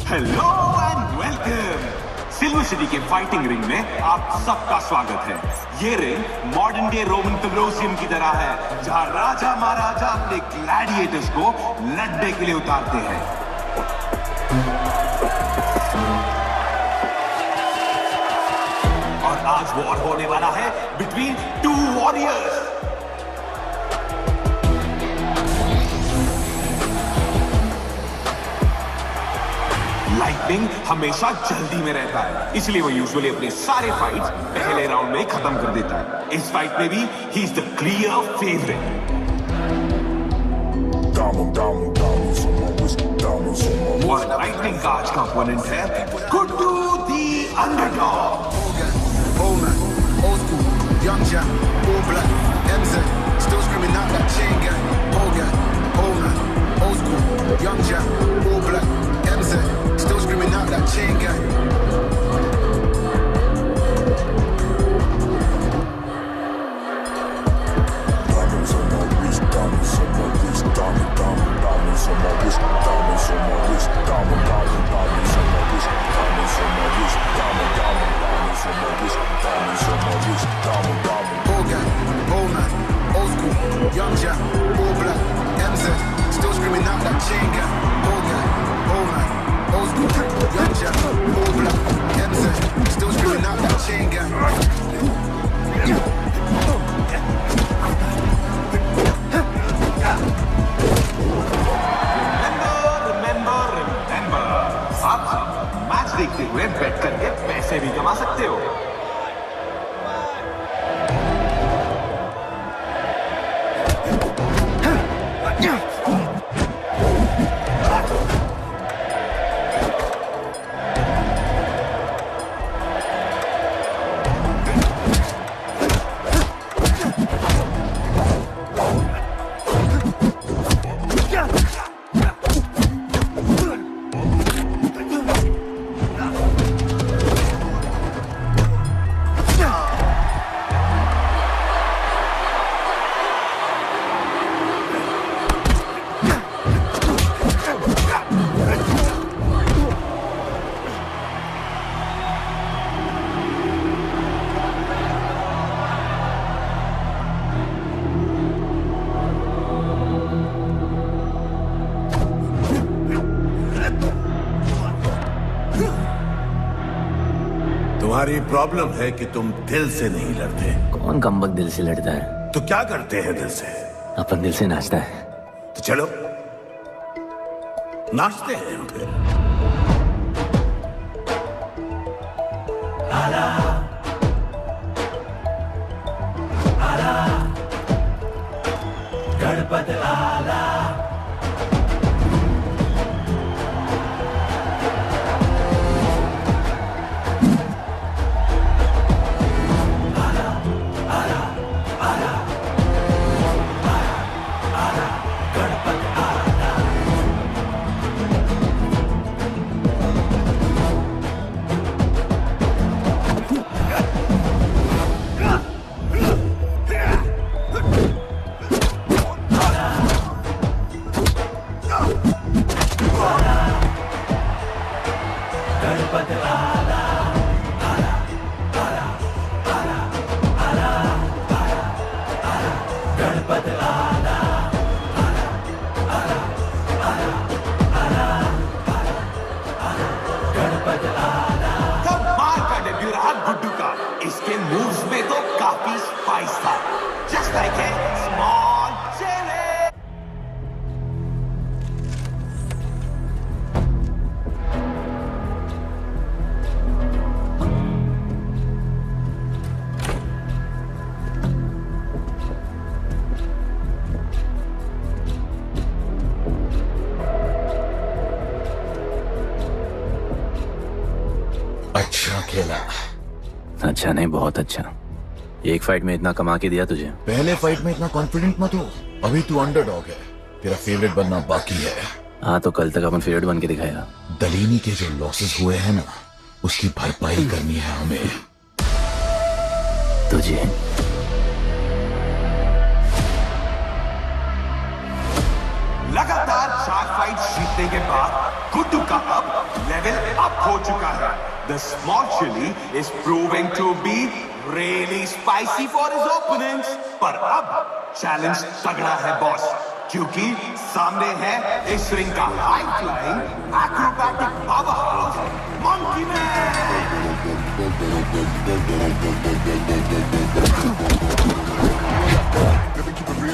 Hello and welcome. Silver city के फाइटिंग रिंग में आप सबका स्वागत है। ये ring modern day Roman Colosseum की तरह है, जहां राजा महाराजा अपने ग्लैडिएटर्स को लड़ने के लिए उतारते हैं। और आज वॉर होने वाला है बिटवीन टू वॉरियर्स। लाइटनिंग हमेशा जल्दी में रहता है, इसलिए वो यूजुअली अपने सारे फाइट्स पहले राउंड में खत्म कर देता है। इस फाइट में भी he is the clear favourite. और लाइटनिंग का आज का ओपोनेंट है गुड्डू दी underdog. Young Jack, all black, MZ, still screaming out that chain gang. Old man, old school. Young Jack, all black, MZ, still screaming out that chain gang. Diamonds on my wrist, diamonds on my wrist, diamonds on my wrist, diamonds on my wrist, diamonds on my wrist, diamonds on my wrist, diamonds on my wrist, diamonds on my wrist, diamond. Old gang, old man, old school. Young Jack, all black, MZ, still screaming out that chain gang. Old gang, old man, old school. Young Jack, all black, MZ, still screaming out that chain gang. Remember, आप सब मैच देखते हुए बेट करके पैसे भी कमा सकते हो। तुम्हारी प्रॉब्लम है कि तुम दिल से नहीं लड़ते। कौन कमबख्त दिल से लड़ता है? तो क्या करते हैं दिल से? अपन दिल से नाचता है। तो चलो नाचते हैं हम फिर। गणपत आला इसके मूव्स में तो काफी स्पाइस था, just like a small chilli. अच्छा खेला। अच्छा नहीं, बहुत अच्छा। एक फाइट में इतना कमा के दिया तुझे। पहले फाइट में इतना कॉन्फिडेंट मत हो, अभी तू अंडरडॉग है, तेरा फेवरेट बनना बाकी है। हाँ तो कल तक अपन फेवरेट बन के दिखाएगा। दलीनी के जो लॉसेस हुए हैं ना, उसकी भरपाई करनी है हमें। तुझे लगातार 4 फाइट जीतने के बाद गुड्डू का अब लेवल अप हो चुका है। The small chili is proving to be really spicy for his opponents. पर अब चैलेंज तगड़ा है बॉस, क्योंकि सामने है इस रिंग का high flying acrobatic powerhouse monkey man.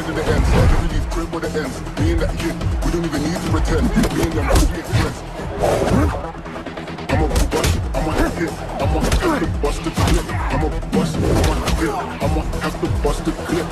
To the end, never leave crib with the ends. Me and that kid, we don't even need to pretend. Me and them don't get friends. I'm a bust, I'm a hit, I'm a have to bust the clip. I'm a bust, I'm a hit, I'm a have to bust the clip.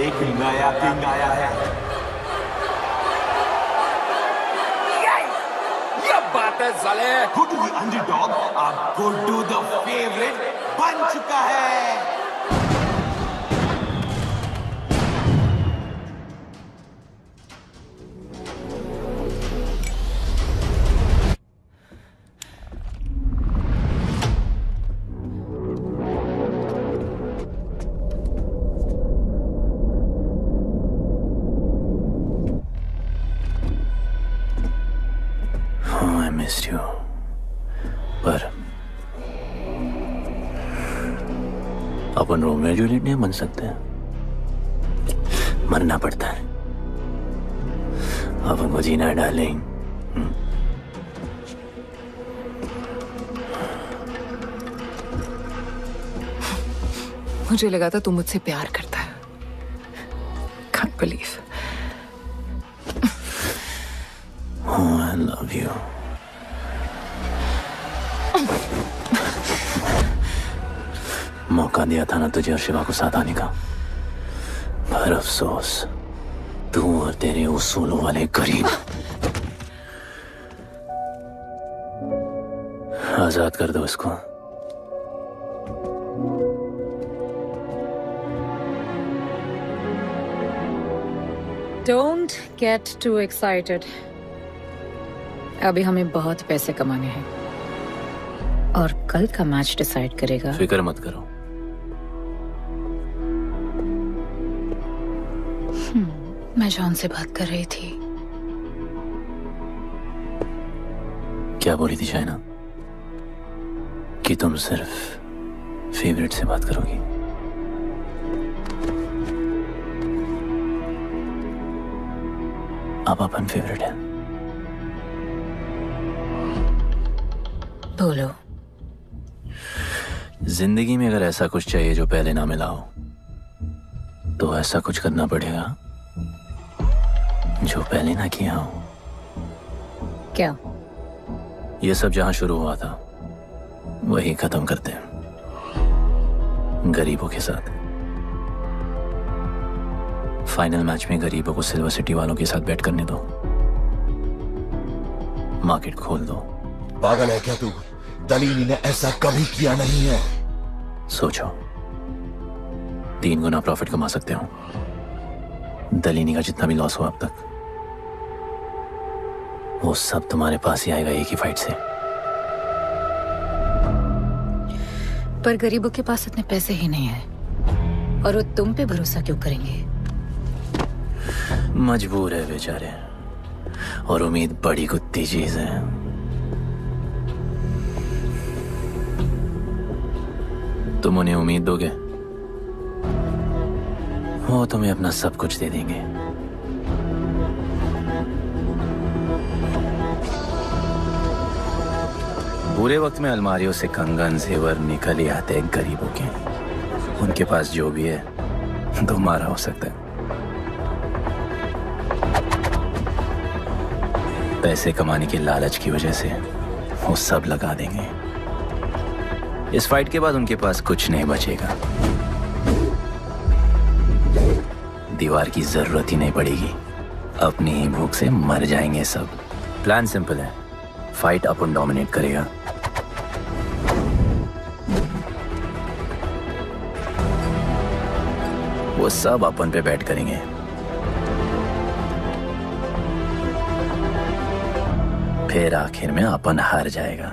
एक नया किंग आया है। ये बात है साले। गुड्डू द अंडरडॉग अब गुड्डू द फेवरेट बन चुका है। पर अपन रोमियो जूलियट नहीं बन सकते, मरना पड़ता है। अपन को जीना डालेंगे। मुझे लगा था तू मुझसे प्यार करता है। Can't believe. Oh, I love you. मौका दिया था ना तुझे और शिवा को साथ आने का, पर अफसोस तू और तेरे उसूलों वाले गरीब। आजाद कर दो इसको। Don't get too excited. अभी हमें बहुत पैसे कमाने हैं और कल का मैच डिसाइड करेगा। फिक्र मत करो। मैं जॉन से बात कर रही थी। क्या बोली थी शाइना? कि तुम सिर्फ फेवरेट से बात करोगी? आप अपन फेवरेट है। बोलो। जिंदगी में अगर ऐसा कुछ चाहिए जो पहले ना मिला हो, तो ऐसा कुछ करना पड़ेगा जो पहले ना किया हो। क्या? ये सब जहां शुरू हुआ था वही खत्म करते हैं, गरीबों के साथ। फाइनल मैच में गरीबों को सिल्वर सिटी वालों के साथ बैट करने दो, मार्केट खोल दो। पागल है क्या तू? दलीनी ने ऐसा कभी किया नहीं है। सोचो, 3 गुना प्रॉफिट कमा सकते हो। दलीनी का जितना भी लॉस हुआ अब तक, वो सब तुम्हारे पास ही आएगा एक ही फाइट से। पर गरीबों के पास इतने पैसे ही नहीं है, और वो तुम पे भरोसा क्यों करेंगे? मजबूर है बेचारे, और उम्मीद बड़ी कुत्ती चीज है। तुम उन्हें उम्मीद दोगे, वो तुम्हें अपना सब कुछ दे देंगे। बुरे वक्त में अलमारियों से कंगन जेवर निकल ही आते हैं गरीबों के। उनके पास जो भी है तुम्हारा हो सकता है। पैसे कमाने की लालच की वजह से वो सब लगा देंगे। इस फाइट के बाद उनके पास कुछ नहीं बचेगा। दीवार की जरूरत ही नहीं पड़ेगी, अपनी ही भूख से मर जाएंगे सब। प्लान सिंपल है, फाइट अपन डोमिनेट करेगा। वो सब अपन पे बैट करेंगे। फिर आखिर में अपन हार जाएगा,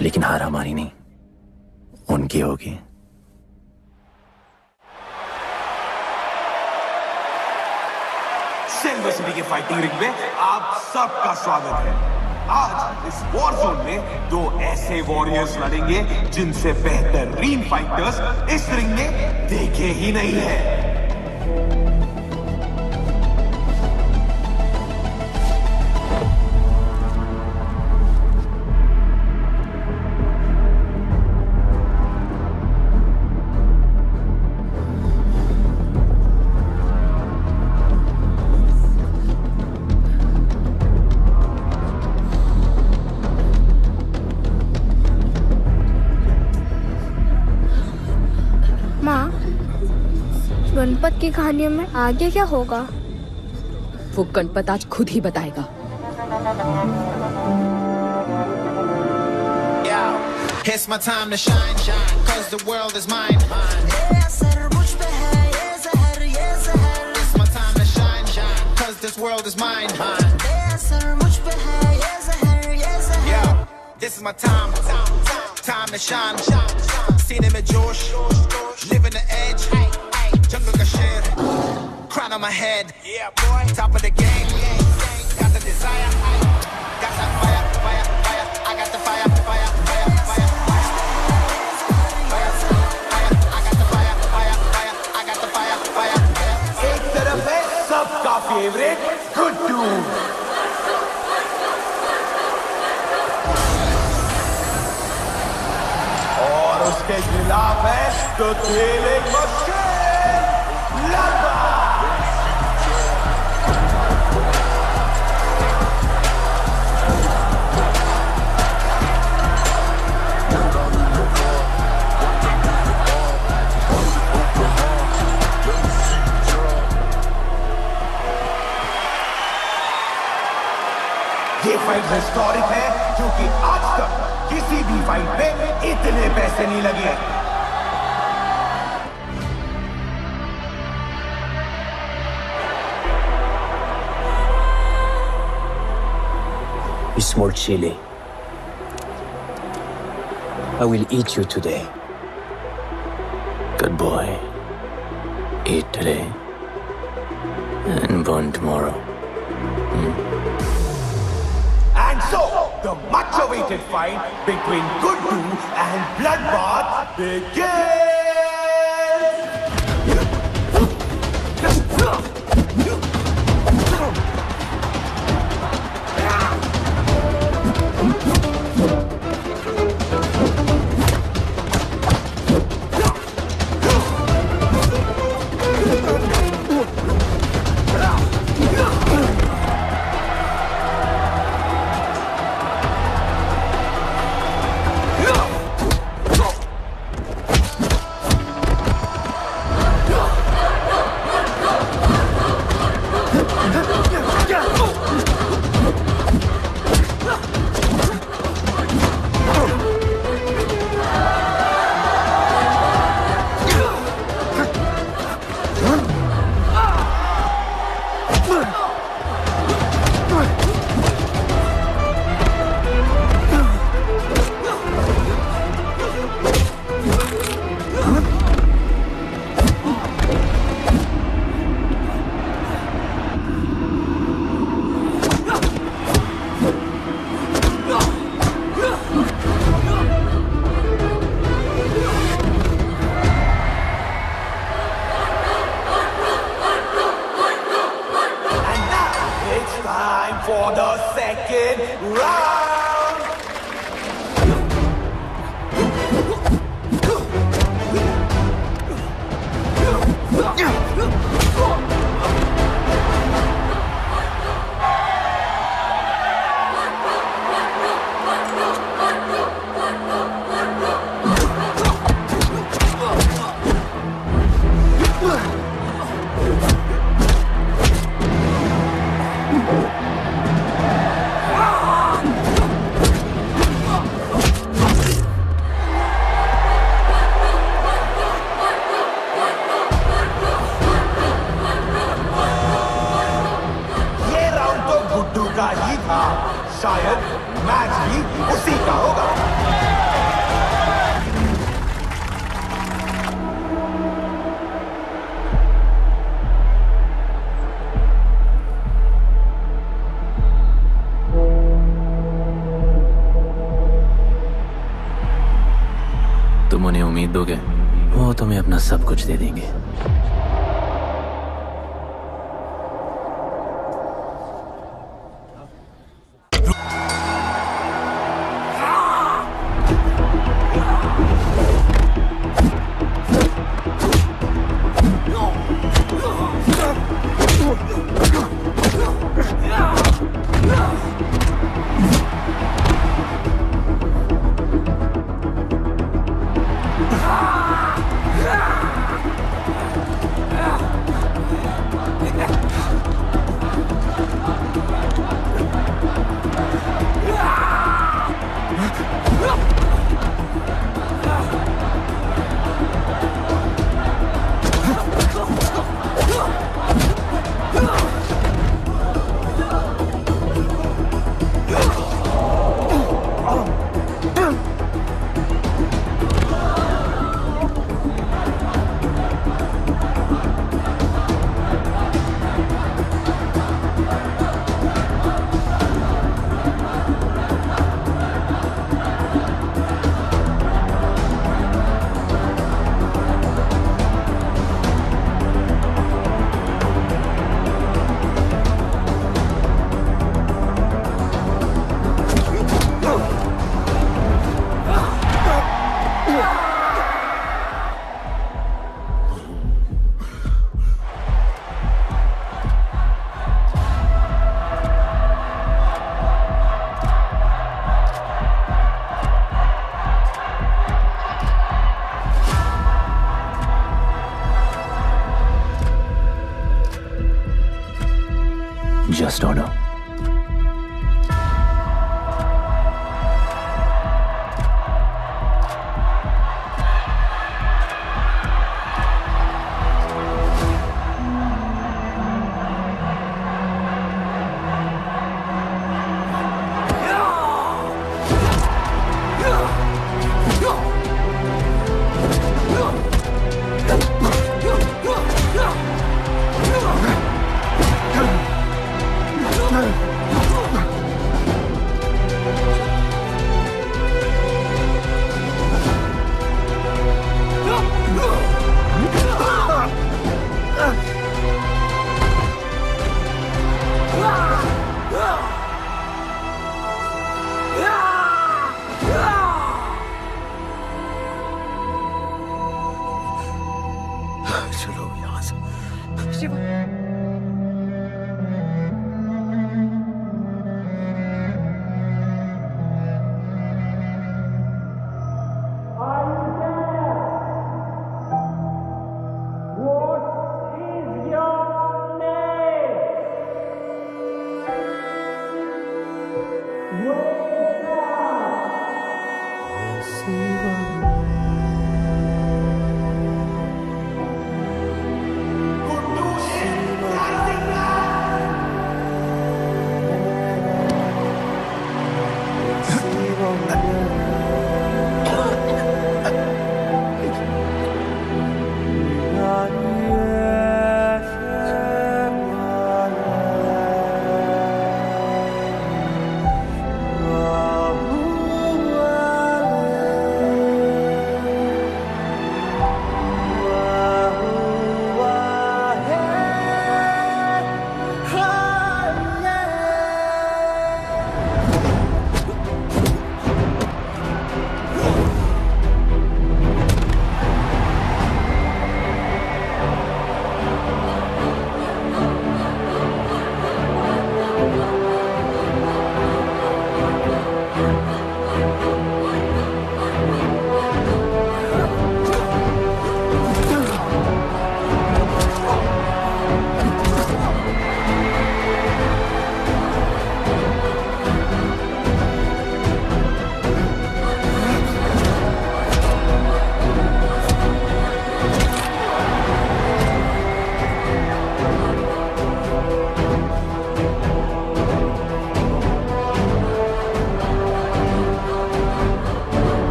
लेकिन हार हमारी नहीं, उनकी होगी। सिल्वर सिटी के फाइटिंग रिंग में आप सबका स्वागत है। आज इस वॉर जोन में 2 ऐसे वॉरियर्स लड़ेंगे जिनसे बेहतरीन फाइटर्स इस रिंग में देखे ही नहीं है। गणपत की कहानियों में आगे क्या होगा? वो गणपत आज खुद ही बताएगा। It's my time to shine, shine, cause the world is mine. It's my time to shine, shine, cause this world is mine. Yo, this is my time, time to shine. Seen him at Josh, living the edge. Jungle ka sher, crown on my head. Yeah, boy, top of the game. Got the desire, got that fire, fire, fire. I got the fire, fire, fire, fire. एक तरफ है सबका फेवरेट गुड्डू, खिलाफ है तो खेल एक मुश्किल लड़वा। ये फाइट हिस्टोरिक है क्योंकि आज तक किसी भी फाइट में इतने पैसे नहीं लगे। Small chili. I will eat you today. Good boy. Eat today and burn tomorrow. And so, the much-awaited fight between Guddu and Bloodbath begins! For the second round. का ही था, शायद मैच भी उसी का होगा। तुम उन्हें उम्मीद दोगे, वो तुम्हें अपना सब कुछ दे देंगे। Just order. चलो यहाँ से। शिवा,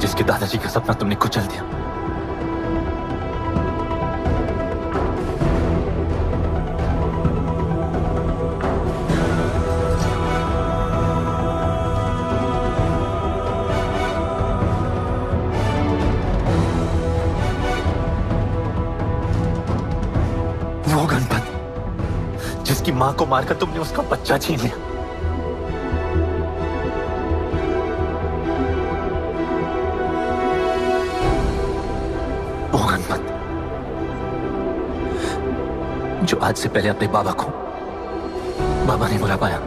जिसके दादाजी का सपना तुमने कुचल दिया। वो गणपत जिसकी मां को मारकर तुमने उसका बच्चा छीन लिया। जो आज से पहले अपने बाबा को बाबा नहीं बुला पाया।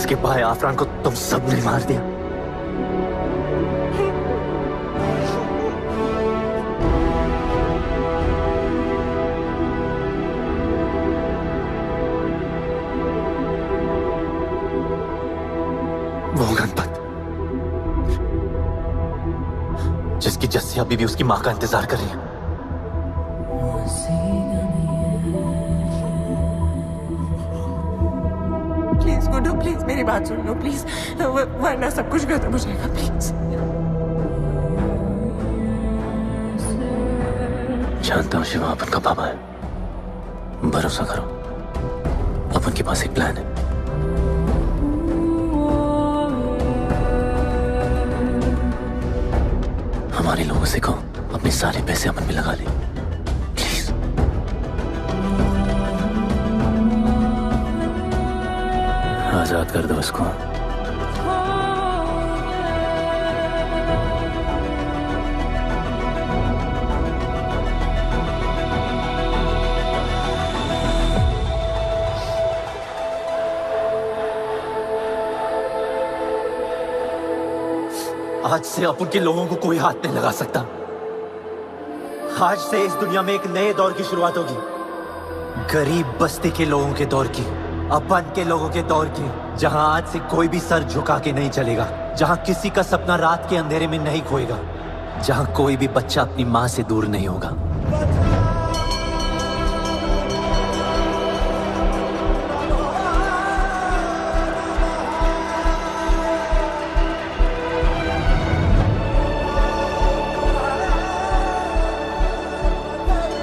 उसके भाई आफरान को तुम सब ने मार दिया। वो गणपत जिसकी जस्सी अभी भी उसकी मां का इंतजार कर रही है। प्लीज गुड्डू, प्लीज मेरी बात सुन लो प्लीज, वरना सब कुछ खत्म हो जाएगा प्लीज। जानता हूँ शिवा अपन का पापा है, भरोसा करो, अपन के पास एक प्लान है। हमारे लोगों से कहो अपने सारे पैसे अपन में लगा ले प्लीज। आजाद कर दो उसको। आज से अपन के लोगों को कोई हाथ नहीं लगा सकता। आज से इस दुनिया में एक नए दौर की शुरुआत होगी, गरीब बस्ती के लोगों के दौर की, अपन के लोगों के दौर की, जहां आज से कोई भी सर झुका के नहीं चलेगा, जहां किसी का सपना रात के अंधेरे में नहीं खोएगा, जहां कोई भी बच्चा अपनी मां से दूर नहीं होगा।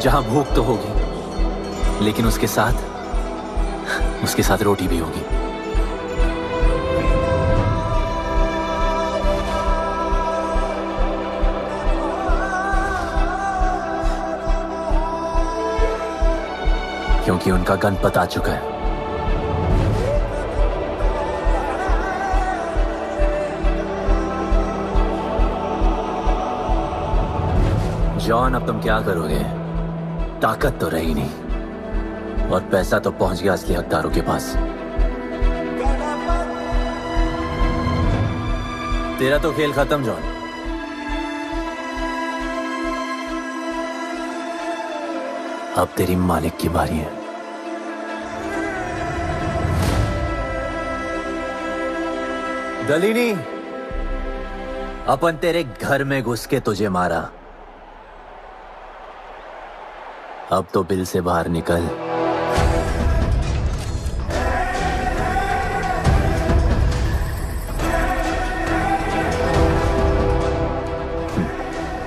जहां भूख तो होगी, लेकिन उसके साथ रोटी भी होगी। क्योंकि उनका गणपत आ चुका है। जॉन, अब तुम क्या करोगे? ताकत तो रही नहीं और पैसा तो पहुंच गया असली हकदारों के पास। तेरा तो खेल खत्म जॉन। अब तेरी मालिक की बारी है। दलीनी, अपन तेरे घर में घुस के तुझे मारा, अब तो बिल से बाहर निकल।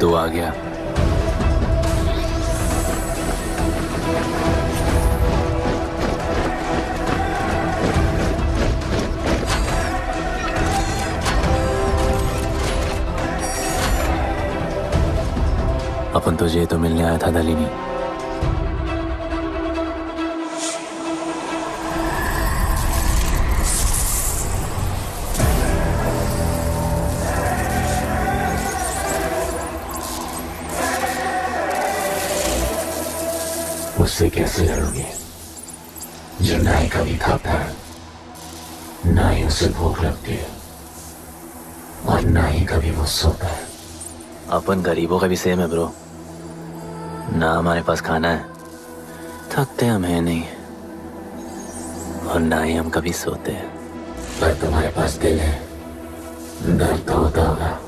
तू आ गया। अपन तुझे तो मिलने आया था दलीनी। उससे कैसे लड़ोगे जो ना ही कभी खाता है, ना ही उसे भूख लगती है और ना ही कभी वो सोता है। अपन गरीबों का भी सेम है ब्रो, ना हमारे पास खाना है, थकते हम है नहीं, और ना ही हम कभी सोते हैं। पर तुम्हारे पास दिल है, दर्द तो होता होगा।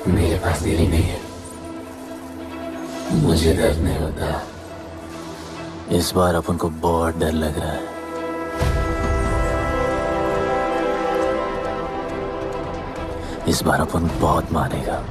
मेरे पास दिल ही नहीं है, मुझे दर्द नहीं होता। इस बार अपन को बहुत डर लग रहा है। इस बार अपन बहुत मानेगा।